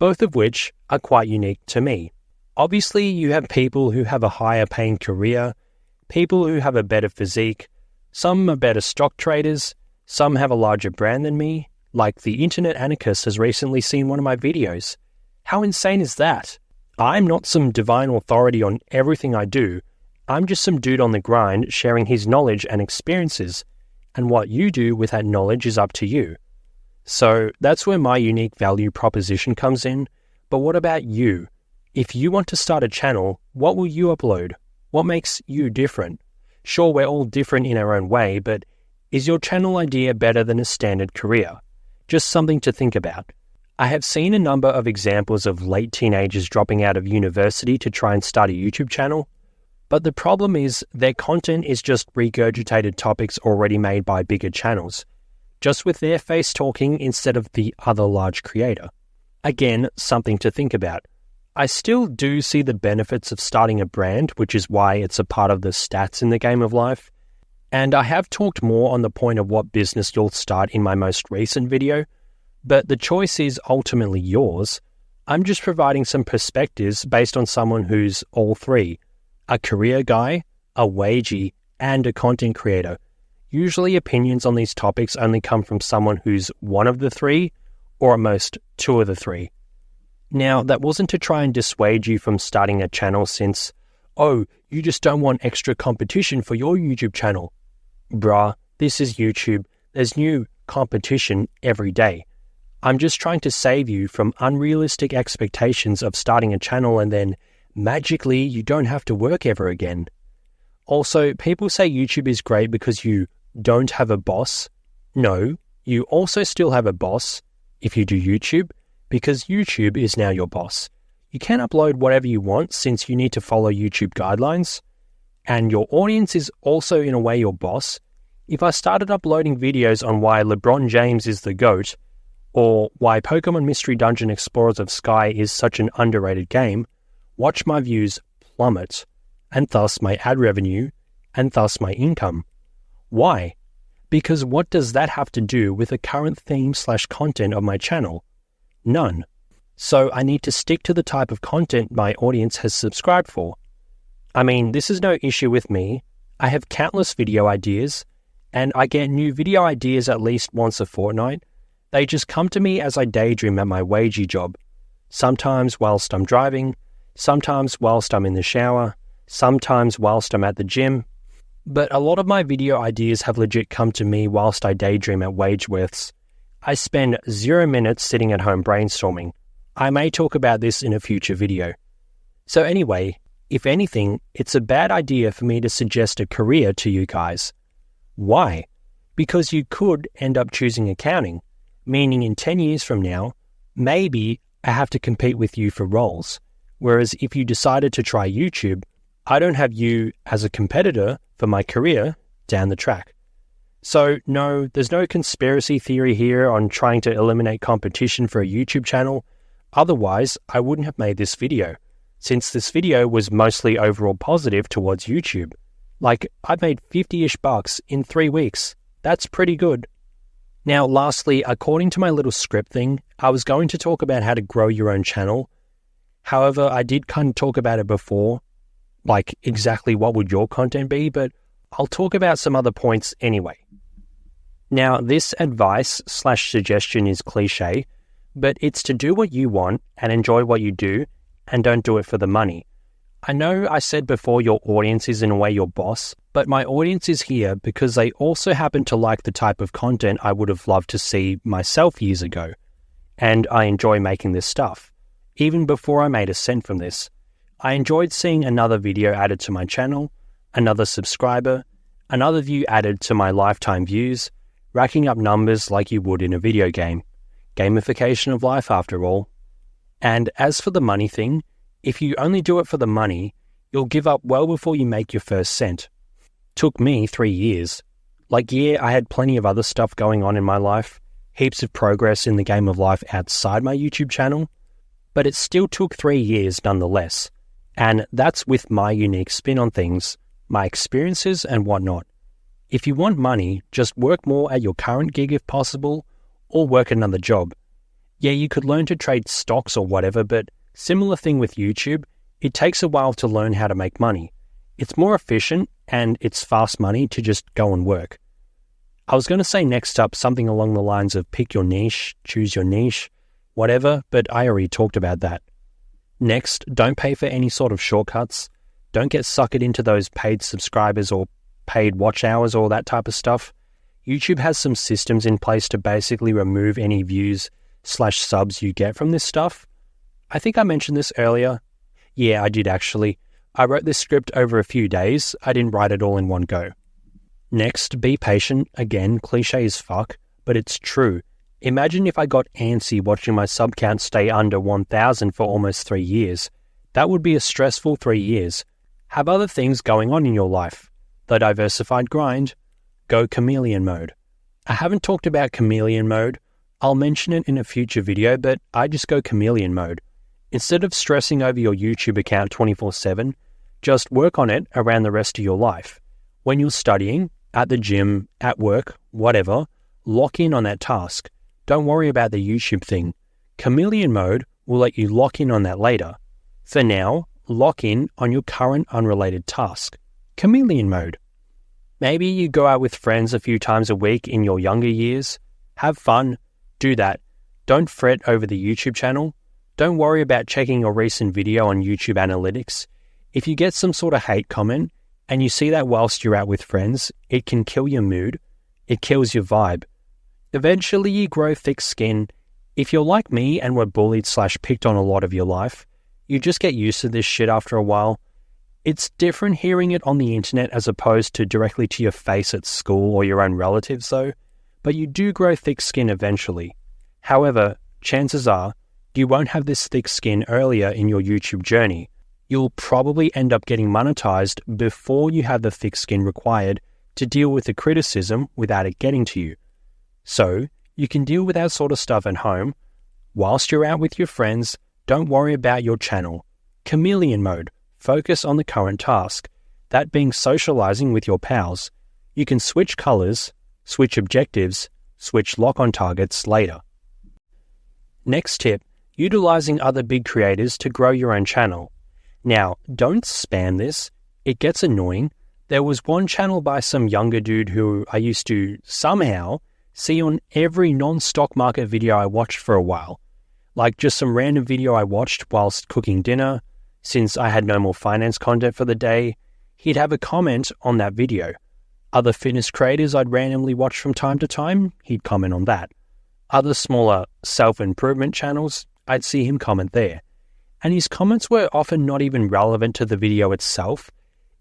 both of which are quite unique to me. Obviously, you have people who have a higher paying career, people who have a better physique, some are better stock traders, some have a larger brand than me, like the Internet Anarchist has recently seen one of my videos. How insane is that? I'm not some divine authority on everything I do, I'm just some dude on the grind sharing his knowledge and experiences, and what you do with that knowledge is up to you. So that's where my unique value proposition comes in, but what about you? If you want to start a channel, what will you upload? What makes you different? Sure, we're all different in our own way, but is your channel idea better than a standard career? Just something to think about. I have seen a number of examples of late teenagers dropping out of university to try and start a YouTube channel, but the problem is their content is just regurgitated topics already made by bigger channels, just with their face talking instead of the other large creator. Again, something to think about. I still do see the benefits of starting a brand, which is why it's a part of the stats in the game of life. And I have talked more on the point of what business you'll start in my most recent video, but the choice is ultimately yours. I'm just providing some perspectives based on someone who's all three: a career guy, a wagey, and a content creator. Usually opinions on these topics only come from someone who's one of the three, or at most two of the three. Now, that wasn't to try and dissuade you from starting a channel since, oh, you just don't want extra competition for your YouTube channel. Bruh, this is YouTube. There's new competition every day. I'm just trying to save you from unrealistic expectations of starting a channel and then magically you don't have to work ever again. Also, people say YouTube is great because you don't have a boss. No, you also still have a boss if you do YouTube, because YouTube is now your boss. You can upload whatever you want since you need to follow YouTube guidelines, and your audience is also in a way your boss. If I started uploading videos on why LeBron James is the GOAT, or why Pokemon Mystery Dungeon Explorers of Sky is such an underrated game, watch my views plummet, and thus my ad revenue, and thus my income. Why? Because what does that have to do with the current theme/content of my channel? None. So I need to stick to the type of content my audience has subscribed for. I mean, this is no issue with me. I have countless video ideas, and I get new video ideas at least once a fortnight. They just come to me as I daydream at my wagey job. Sometimes whilst I'm driving, sometimes whilst I'm in the shower, sometimes whilst I'm at the gym. But a lot of my video ideas have legit come to me whilst I daydream at Wageworths. I spend 0 minutes sitting at home brainstorming. I may talk about this in a future video. So anyway, if anything, it's a bad idea for me to suggest a career to you guys. Why? Because you could end up choosing accounting, meaning in 10 years from now, maybe I have to compete with you for roles. Whereas if you decided to try YouTube, I don't have you as a competitor for my career down the track. So no, there's no conspiracy theory here on trying to eliminate competition for a YouTube channel. Otherwise, I wouldn't have made this video, since this video was mostly overall positive towards YouTube. Like, I've made 50-ish bucks in 3 weeks. That's pretty good. Now, lastly, according to my little script thing, I was going to talk about how to grow your own channel. However, I did kind of talk about it before, like exactly what would your content be, but I'll talk about some other points anyway. Now, this advice/suggestion is cliche, but it's to do what you want and enjoy what you do and don't do it for the money. I know I said before your audience is in a way your boss, but my audience is here because they also happen to like the type of content I would have loved to see myself years ago. And I enjoy making this stuff. Even before I made a cent from this, I enjoyed seeing another video added to my channel, another subscriber, another view added to my lifetime views, racking up numbers like you would in a video game. Gamification of life after all. And as for the money thing, if you only do it for the money, you'll give up well before you make your first cent. Took me 3 years. Like, yeah, I had plenty of other stuff going on in my life, heaps of progress in the game of life outside my YouTube channel, but it still took 3 years nonetheless. And that's with my unique spin on things, my experiences and whatnot. If you want money, just work more at your current gig if possible, or work another job. Yeah, you could learn to trade stocks or whatever, but similar thing with YouTube, it takes a while to learn how to make money. It's more efficient and it's fast money to just go and work. I was going to say next up something along the lines of pick your niche, choose your niche, whatever, but I already talked about that. Next, don't pay for any sort of shortcuts. Don't get suckered into those paid subscribers or paid watch hours or that type of stuff. YouTube has some systems in place to basically remove any views/subs you get from this stuff. I think I mentioned this earlier. Yeah, I did actually. I wrote this script over a few days. I didn't write it all in one go. Next, be patient. Again, cliche as fuck, but it's true. Imagine if I got antsy watching my sub count stay under 1,000 for almost 3 years. That would be a stressful 3 years. Have other things going on in your life. The diversified grind. Go chameleon mode. I haven't talked about chameleon mode. I'll mention it in a future video, but I just go chameleon mode. Instead of stressing over your YouTube account 24/7, just work on it around the rest of your life. When you're studying, at the gym, at work, whatever, lock in on that task. Don't worry about the YouTube thing. Chameleon mode will let you lock in on that later. For now, lock in on your current unrelated task. Chameleon mode. Maybe you go out with friends a few times a week in your younger years. Have fun. Do that. Don't fret over the YouTube channel. Don't worry about checking your recent video on YouTube analytics. If you get some sort of hate comment and you see that whilst you're out with friends, it can kill your mood. It kills your vibe. Eventually you grow thick skin. If you're like me and were bullied/picked on a lot of your life, you just get used to this shit after a while. It's different hearing it on the internet as opposed to directly to your face at school or your own relatives though, but you do grow thick skin eventually. However, chances are you won't have this thick skin earlier in your YouTube journey. You'll probably end up getting monetized before you have the thick skin required to deal with the criticism without it getting to you. So, you can deal with that sort of stuff at home. Whilst you're out with your friends, don't worry about your channel. Chameleon mode. Focus on the current task, that being socializing with your pals. You can switch colors, switch objectives, switch lock-on targets later. Next tip, utilizing other big creators to grow your own channel. Now, don't spam this. It gets annoying. There was one channel by some younger dude who I used to somehow see on every non-stock market video I watched for a while. Like just some random video I watched whilst cooking dinner. Since I had no more finance content for the day, he'd have a comment on that video. Other fitness creators I'd randomly watch from time to time, he'd comment on that. Other smaller self-improvement channels, I'd see him comment there. And his comments were often not even relevant to the video itself.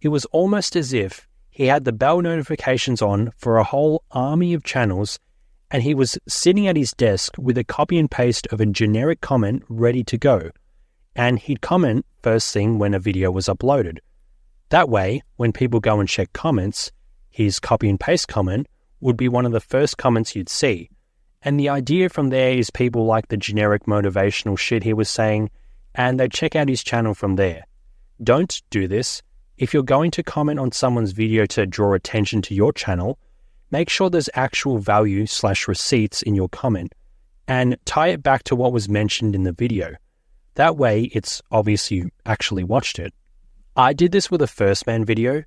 It was almost as if he had the bell notifications on for a whole army of channels, and he was sitting at his desk with a copy and paste of a generic comment ready to go. And he'd comment first thing when a video was uploaded. That way, when people go and check comments, his copy and paste comment would be one of the first comments you'd see. And the idea from there is people like the generic motivational shit he was saying, and they check out his channel from there. Don't do this. If you're going to comment on someone's video to draw attention to your channel, make sure there's actual value/receipts in your comment, and tie it back to what was mentioned in the video. That way, it's obvious you actually watched it. I did this with a First Man video.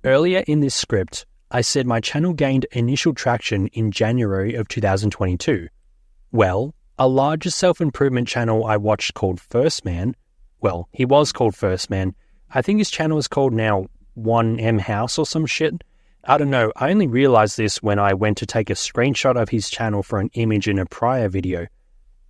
Earlier in this script, I said my channel gained initial traction in January of 2022. Well, a larger self-improvement channel I watched called First Man, well, he was called First Man. I think his channel is called now 1M House or some shit. I don't know, I only realized this when I went to take a screenshot of his channel for an image in a prior video.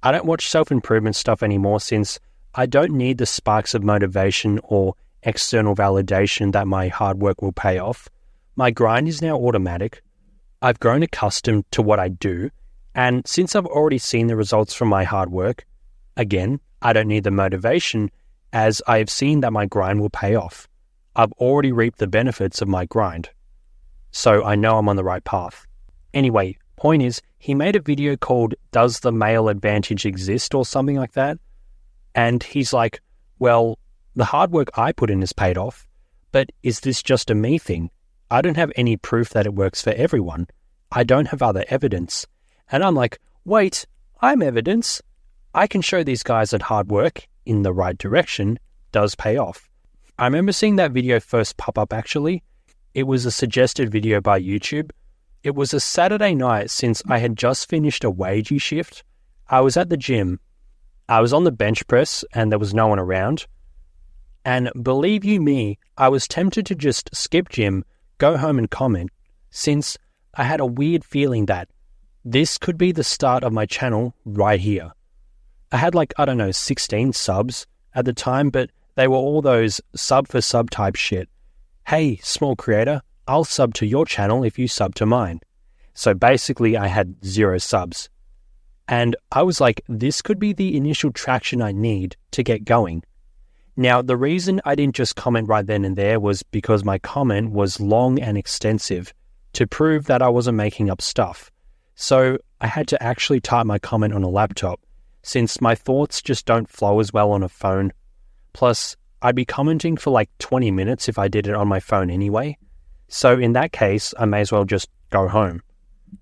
I don't watch self-improvement stuff anymore since I don't need the sparks of motivation or external validation that my hard work will pay off. My grind is now automatic. I've grown accustomed to what I do, and since I've already seen the results from my hard work, again, I don't need the motivation as I have seen that my grind will pay off. I've already reaped the benefits of my grind. So I know I'm on the right path. Anyway, point is, he made a video called Does the Male Advantage Exist or something like that? And he's like, well, the hard work I put in has paid off, but is this just a me thing? I don't have any proof that it works for everyone. I don't have other evidence. And I'm like, wait, I'm evidence. I can show these guys that hard work, in the right direction, does pay off. I remember seeing that video first pop up actually. It was a suggested video by YouTube. It was a Saturday night since I had just finished a wagey shift. I was at the gym. I was on the bench press and there was no one around. And believe you me, I was tempted to just skip gym, go home and comment, since I had a weird feeling that this could be the start of my channel right here. I had 16 subs at the time, but they were all those sub for sub type shit. Hey, small creator, I'll sub to your channel if you sub to mine. So basically I had 0 subs. And I was like, this could be the initial traction I need to get going. Now, the reason I didn't just comment right then and there was because my comment was long and extensive to prove that I wasn't making up stuff. So I had to actually type my comment on a laptop, since my thoughts just don't flow as well on a phone. Plus, I'd be commenting for 20 minutes if I did it on my phone anyway. So in that case, I may as well just go home.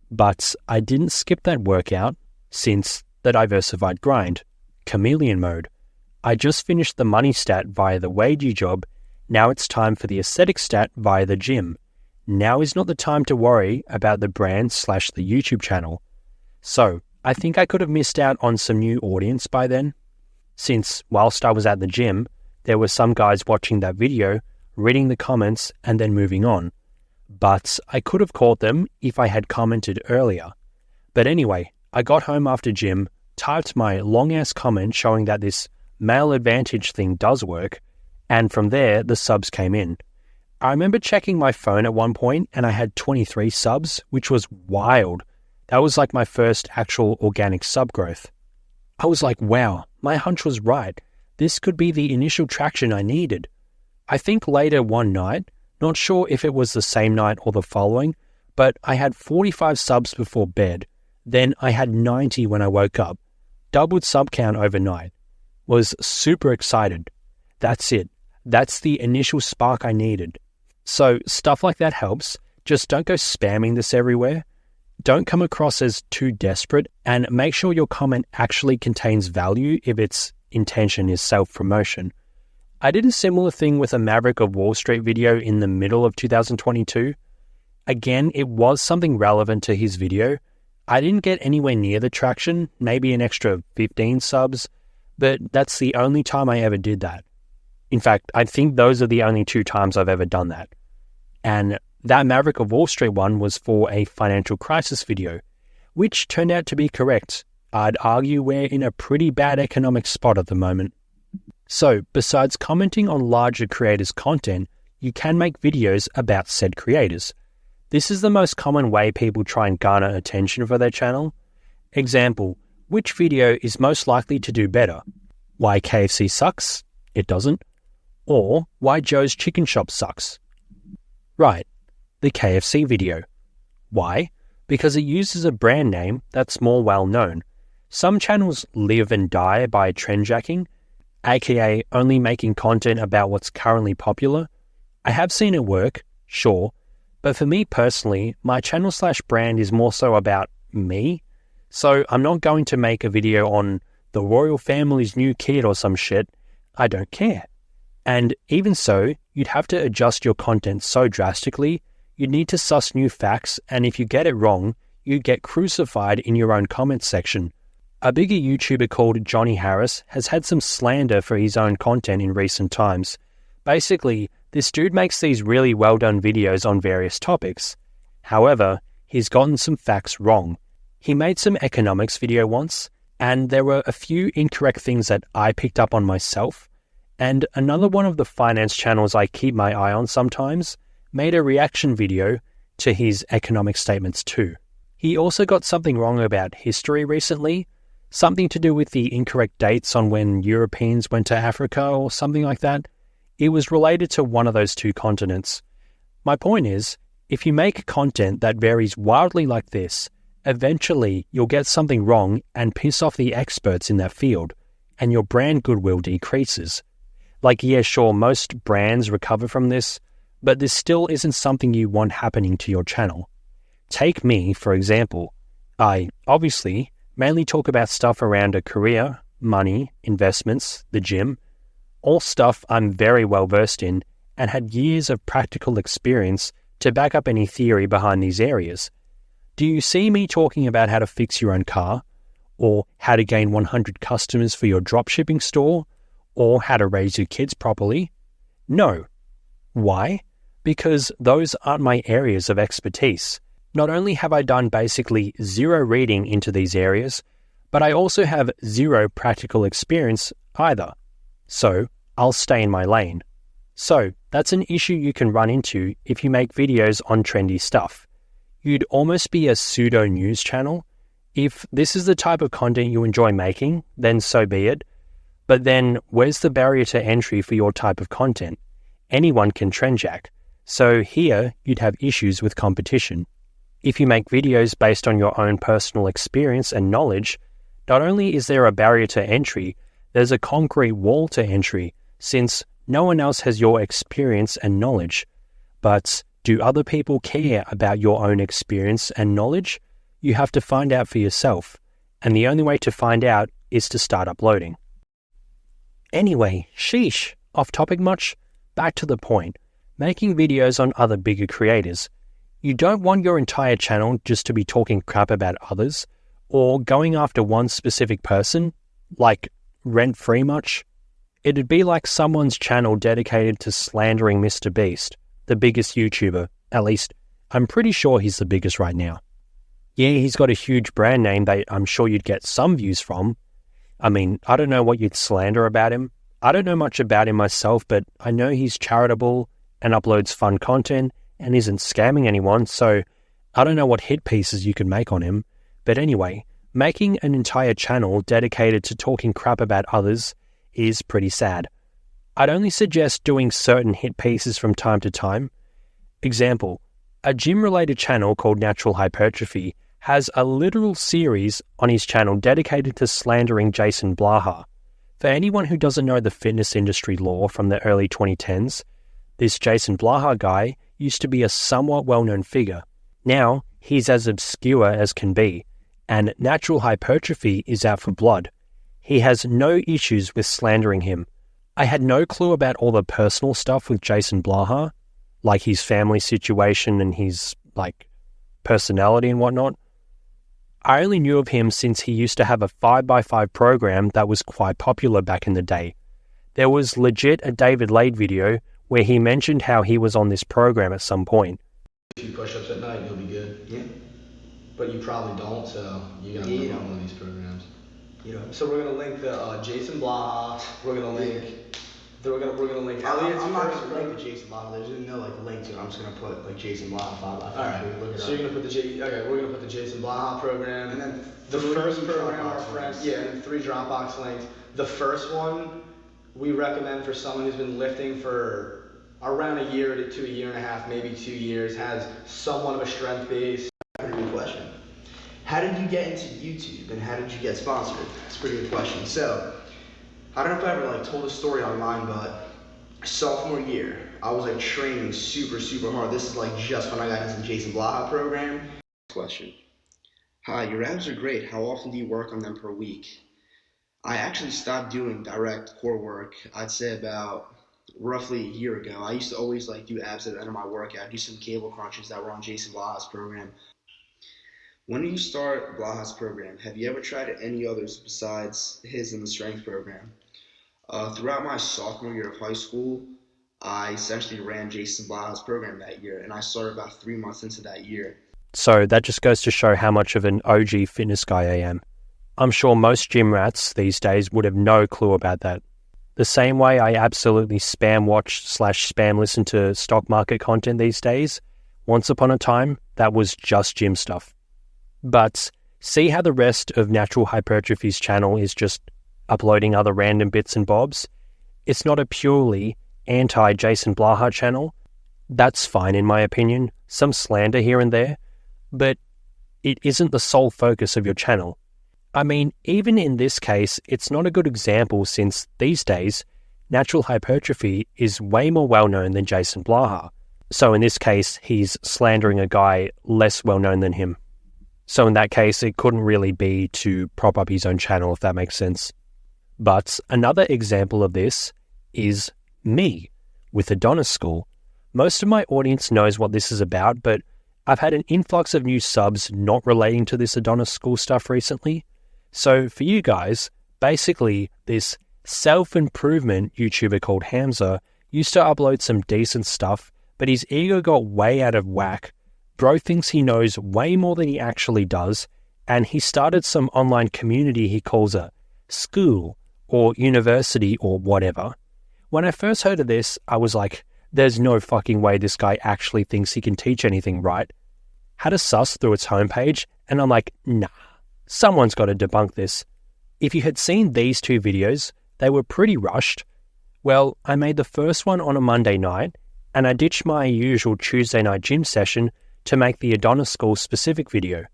But I didn't skip that workout, since the diversified grind, chameleon mode. I just finished the money stat via the wagey job. Now it's time for the aesthetic stat via the gym. Now is not the time to worry about the brand / the YouTube channel. So I think I could have missed out on some new audience by then, since whilst I was at the gym, there were some guys watching that video, reading the comments, and then moving on. But I could have caught them if I had commented earlier. But anyway, I got home after gym, typed my long-ass comment showing that this male advantage thing does work, and from there, the subs came in. I remember checking my phone at one point, and I had 23 subs, which was wild. That was my first actual organic sub growth. I was like, wow, my hunch was right. This could be the initial traction I needed. I think later one night, not sure if it was the same night or the following, but I had 45 subs before bed. Then I had 90 when I woke up. Doubled sub count overnight. Was super excited. That's it. That's the initial spark I needed. So stuff like that helps. Just don't go spamming this everywhere. Don't come across as too desperate, and make sure your comment actually contains value if its intention is self-promotion. I did a similar thing with a Maverick of Wall Street video in the middle of 2022. Again, it was something relevant to his video. I didn't get anywhere near the traction, maybe an extra 15 subs, but that's the only time I ever did that. In fact, I think those are the only 2 times I've ever done that. And that Maverick of Wall Street one was for a financial crisis video, which turned out to be correct. I'd argue we're in a pretty bad economic spot at the moment. So, besides commenting on larger creators' content, you can make videos about said creators. This is the most common way people try and garner attention for their channel. Example, which video is most likely to do better? Why KFC sucks? It doesn't. Or why Joe's Chicken Shop sucks? Right, the KFC video. Why? Because it uses a brand name that's more well known. Some channels live and die by trendjacking, aka only making content about what's currently popular. I have seen it work, sure, but for me personally, my channel / brand is more so about me. So I'm not going to make a video on the royal family's new kid or some shit, I don't care. And even so, you'd have to adjust your content so drastically, you'd need to suss new facts, and if you get it wrong, you'd get crucified in your own comments section. A bigger YouTuber called Johnny Harris has had some slander for his own content in recent times. Basically, this dude makes these really well done videos on various topics. However, he's gotten some facts wrong. He made some economics video once, and there were a few incorrect things that I picked up on myself, and another one of the finance channels I keep my eye on sometimes made a reaction video to his economic statements too. He also got something wrong about history recently, something to do with the incorrect dates on when Europeans went to Africa or something like that. It was related to one of those two continents. My point is, if you make content that varies wildly like this, eventually you'll get something wrong and piss off the experts in that field, and your brand goodwill decreases. Like, yeah, sure, most brands recover from this, but this still isn't something you want happening to your channel. Take me, for example. I, obviously, mainly talk about stuff around a career, money, investments, the gym, all stuff I'm very well versed in and had years of practical experience to back up any theory behind these areas. Do you see me talking about how to fix your own car, or how to gain 100 customers for your dropshipping store, or how to raise your kids properly? No. Why? Because those aren't my areas of expertise. Not only have I done basically zero reading into these areas, but I also have zero practical experience either. So, I'll stay in my lane. So, that's an issue you can run into if you make videos on trendy stuff. You'd almost be a pseudo-news channel. If this is the type of content you enjoy making, then so be it. But then, where's the barrier to entry for your type of content? Anyone can trendjack. So here, you'd have issues with competition. If you make videos based on your own personal experience and knowledge, not only is there a barrier to entry, there's a concrete wall to entry, since no one else has your experience and knowledge. But do other people care about your own experience and knowledge? You have to find out for yourself, and the only way to find out is to start uploading. Anyway, sheesh, off topic much? Back to the point. Making videos on other bigger creators. You don't want your entire channel just to be talking crap about others, or going after one specific person, like rent-free much. It'd be like someone's channel dedicated to slandering Mr. Beast, the biggest YouTuber. At least, I'm pretty sure he's the biggest right now. Yeah, he's got a huge brand name that I'm sure you'd get some views from. I mean, I don't know what you'd slander about him. I don't know much about him myself, but I know he's charitable and uploads fun content and isn't scamming anyone, so I don't know what hit pieces you could make on him. But anyway, making an entire channel dedicated to talking crap about others is pretty sad. I'd only suggest doing certain hit pieces from time to time. Example, a gym-related channel called Natural Hypertrophy has a literal series on his channel dedicated to slandering Jason Blaha. For anyone who doesn't know the fitness industry lore from the early 2010s, this Jason Blaha guy used to be a somewhat well-known figure. Now, he's as obscure as can be, and Natural Hypertrophy is out for blood. He has no issues with slandering him. I had no clue about all the personal stuff with Jason Blaha, like his family situation and his, personality and whatnot. I only knew of him since he used to have a 5x5 program that was quite popular back in the day. There was legit a David Lade video where he mentioned how he was on this program at some point. A few push-ups at night, you'll be good. Yeah. But you probably don't, so you gotta live on one of these programs. So we're gonna link the Jason Blaha. We're gonna link. We're gonna link Elliot's. I'm not gonna link the Jason Blaha. There's no link to it. I'm just gonna put Jason Blaha 5x5. All right. So you're gonna put we're gonna put the Jason Blaha program, and then the first program, our Dropbox friends. links. Yeah, and 3 Dropbox links. The first one we recommend for someone who's been lifting for around a year to a year and a half, maybe 2 years, has somewhat of a strength base. Pretty good question. How did you get into YouTube and how did you get sponsored? It's a pretty good question. So, I don't know if I ever told a story online, but sophomore year, I was training super hard. This is just when I got into the Jason Blaha program. Question. Hi, your abs are great. How often do you work on them per week? I actually stopped doing direct core work, I'd say about roughly a year ago. I used to always like do abs at the end of my workout, do some cable crunches that were on Jason Blaha's program. When did you start Blaha's program? Have you ever tried any others besides his in the strength program? Throughout my sophomore year of high school, I essentially ran Jason Blaha's program that year, and I started about 3 months into that year. So that just goes to show how much of an OG fitness guy I am. I'm sure most gym rats these days would have no clue about that. The same way I absolutely spam watch / spam listen to stock market content these days, once upon a time, that was just gym stuff. But see how the rest of Natural Hypertrophy's channel is just uploading other random bits and bobs? It's not a purely anti-Jason Blaha channel. That's fine in my opinion, some slander here and there, but it isn't the sole focus of your channel. I mean, even in this case, it's not a good example since these days, Natural Hypertrophy is way more well-known than Jason Blaha. So in this case, he's slandering a guy less well-known than him. So in that case, it couldn't really be to prop up his own channel, if that makes sense. But another example of this is me with Adonis School. Most of my audience knows what this is about, but I've had an influx of new subs not relating to this Adonis School stuff recently. So for you guys, basically this self-improvement YouTuber called Hamza used to upload some decent stuff, but his ego got way out of whack. Bro thinks he knows way more than he actually does, and he started some online community he calls a school or university or whatever. When I first heard of this, I was like, there's no fucking way this guy actually thinks he can teach anything, right? Had a sus through its homepage, and I'm like, nah, someone's got to debunk this. If you had seen these two videos, they were pretty rushed. Well, I made the first one on a Monday night, and I ditched my usual Tuesday night gym session to make the Adonis School specific video.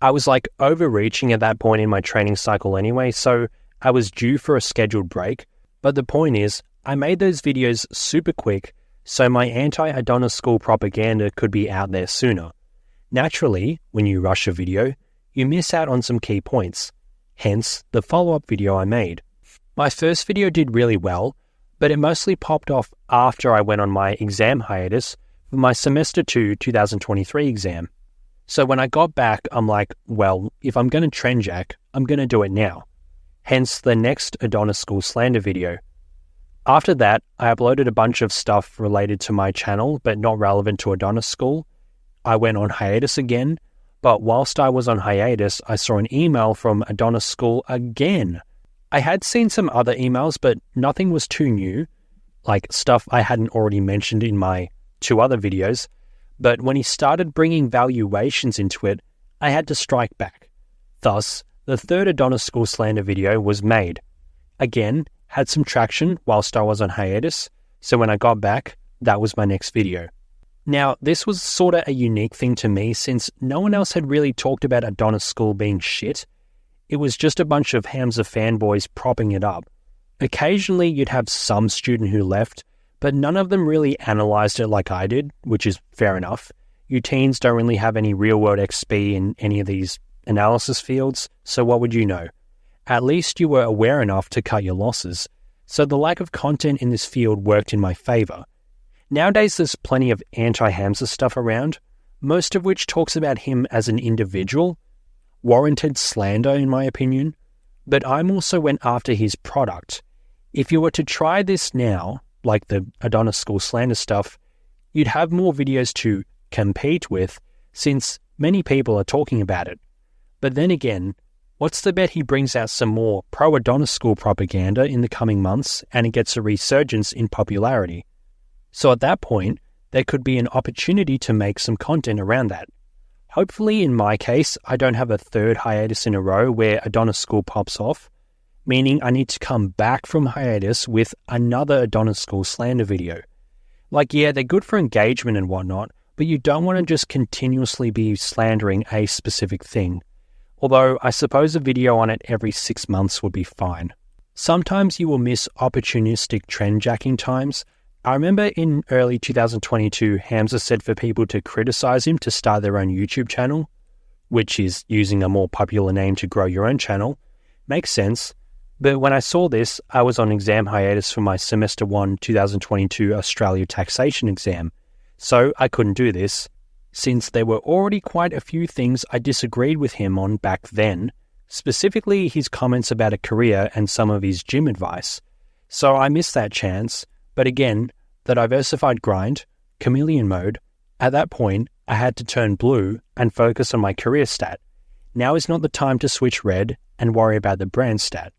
I was like overreaching at that point in my training cycle anyway, so I was due for a scheduled break. But the point is, I made those videos super quick so my anti-Adonis School propaganda could be out there sooner. Naturally, when you rush a video, you miss out on some key points. Hence, the follow-up video I made. My first video did really well, but it mostly popped off after I went on my exam hiatus for my semester 2 2023 exam. So when I got back, I'm like, well, if I'm going to trend jack, I'm going to do it now. Hence the next Adonis School slander video. After that, I uploaded a bunch of stuff related to my channel, but not relevant to Adonis School. I went on hiatus again, but whilst I was on hiatus, I saw an email from Adonis School again. I had seen some other emails, but nothing was too new, like stuff I hadn't already mentioned in my 2 other videos. But when he started bringing valuations into it, I had to strike back. Thus, the third Adonis School slander video was made. Again, had some traction whilst I was on hiatus, so when I got back, that was my next video. Now, this was sort of a unique thing to me since no one else had really talked about Adonis School being shit. It was just a bunch of Hamza fanboys propping it up. Occasionally, you'd have some student who left, but none of them really analysed it like I did, which is fair enough. You teens don't really have any real-world XP in any of these analysis fields, so what would you know? At least you were aware enough to cut your losses, so the lack of content in this field worked in my favour. Nowadays there's plenty of anti-Hamza stuff around, most of which talks about him as an individual. Warranted slander in my opinion, but I'm also went after his product. If you were to try this now, like the Adonis School slander stuff, you'd have more videos to compete with since many people are talking about it. But then again, what's the bet he brings out some more pro-Adonis School propaganda in the coming months and it gets a resurgence in popularity? So at that point, there could be an opportunity to make some content around that. Hopefully in my case, I don't have a third hiatus in a row where Adonis School pops off, meaning I need to come back from hiatus with another Adonis School slander video. Like, yeah, they're good for engagement and whatnot, but you don't want to just continuously be slandering a specific thing. Although I suppose a video on it every 6 months would be fine. Sometimes you will miss opportunistic trend jacking times. I remember in early 2022, Hamza said for people to criticize him to start their own YouTube channel, which is using a more popular name to grow your own channel. Makes sense. But when I saw this, I was on exam hiatus for my Semester 1 2022 Australia taxation exam, so I couldn't do this, since there were already quite a few things I disagreed with him on back then, specifically his comments about a career and some of his gym advice. So I missed that chance, but again, the diversified grind, chameleon mode, at that point I had to turn blue and focus on my career stat. Now is not the time to switch red and worry about the brand stat.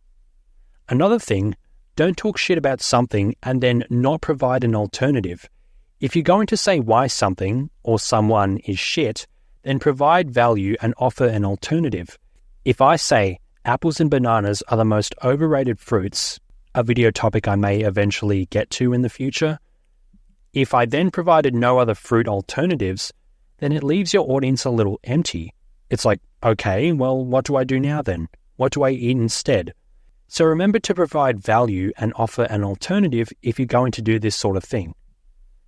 Another thing, don't talk shit about something and then not provide an alternative. If you're going to say why something or someone is shit, then provide value and offer an alternative. If I say apples and bananas are the most overrated fruits, a video topic I may eventually get to in the future, if I then provided no other fruit alternatives, then it leaves your audience a little empty. It's like, okay, well, what do I do now then? What do I eat instead? So remember to provide value and offer an alternative if you're going to do this sort of thing.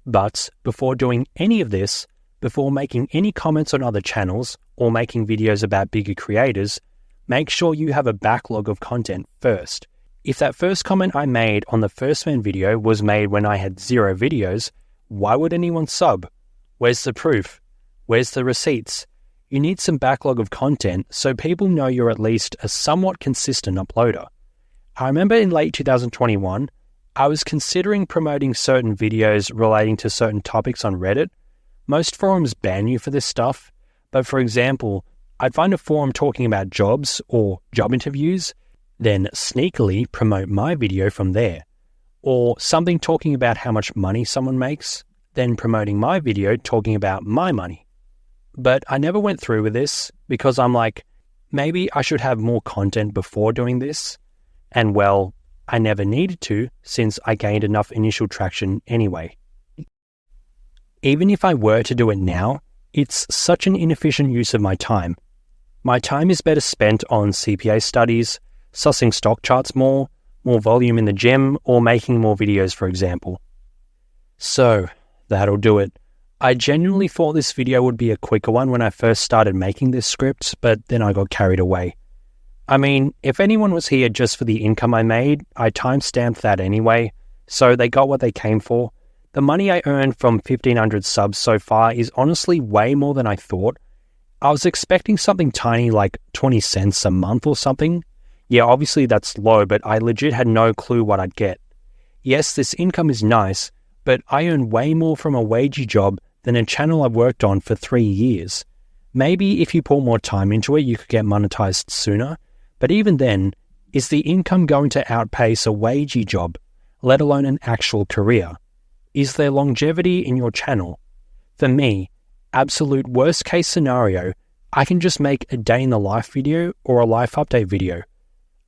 But before doing any of this, before making any comments on other channels or making videos about bigger creators, make sure you have a backlog of content first. If that first comment I made on the First Man video was made when I had 0 videos, why would anyone sub? Where's the proof? Where's the receipts? You need some backlog of content so people know you're at least a somewhat consistent uploader. I remember in late 2021, I was considering promoting certain videos relating to certain topics on Reddit. Most forums ban you for this stuff, but for example, I'd find a forum talking about jobs or job interviews, then sneakily promote my video from there. Or something talking about how much money someone makes, then promoting my video talking about my money. But I never went through with this because I'm like, maybe I should have more content before doing this. And well, I never needed to since I gained enough initial traction anyway. Even if I were to do it now, it's such an inefficient use of my time. My time is better spent on CPA studies, sussing stock charts more volume in the gym, or making more videos, for example. So, that'll do it. I genuinely thought this video would be a quicker one when I first started making this script, but then I got carried away. I mean, if anyone was here just for the income I made, I timestamped that anyway, so they got what they came for. The money I earned from 1,500 subs so far is honestly way more than I thought. I was expecting something tiny like 20 cents a month or something. Yeah, obviously that's low, but I legit had no clue what I'd get. Yes, this income is nice, but I earn way more from a wagey job than a channel I've worked on for 3 years. Maybe if you pour more time into it, you could get monetized sooner. But even then, is the income going to outpace a wagey job, let alone an actual career? Is there longevity in your channel? For me, absolute worst case scenario, I can just make a day in the life video or a life update video.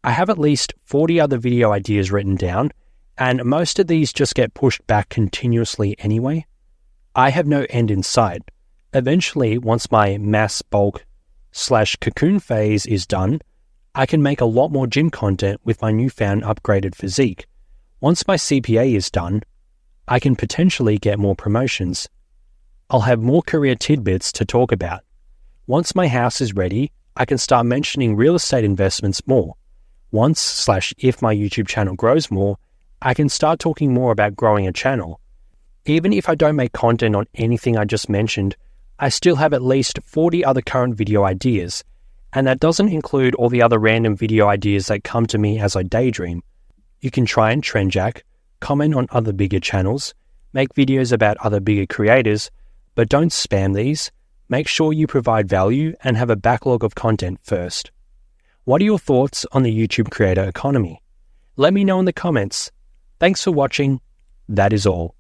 I have at least 40 other video ideas written down, and most of these just get pushed back continuously anyway. I have no end in sight. Eventually, once my mass bulk / cocoon phase is done, I can make a lot more gym content with my newfound upgraded physique. Once my CPA is done, I can potentially get more promotions. I'll have more career tidbits to talk about. Once my house is ready, I can start mentioning real estate investments more. Once / if my YouTube channel grows more, I can start talking more about growing a channel. Even if I don't make content on anything I just mentioned, I still have at least 40 other current video ideas, and that doesn't include all the other random video ideas that come to me as I daydream. You can try and trendjack, comment on other bigger channels, make videos about other bigger creators, but don't spam these. Make sure you provide value and have a backlog of content first. What are your thoughts on the YouTube creator economy? Let me know in the comments. Thanks for watching. That is all.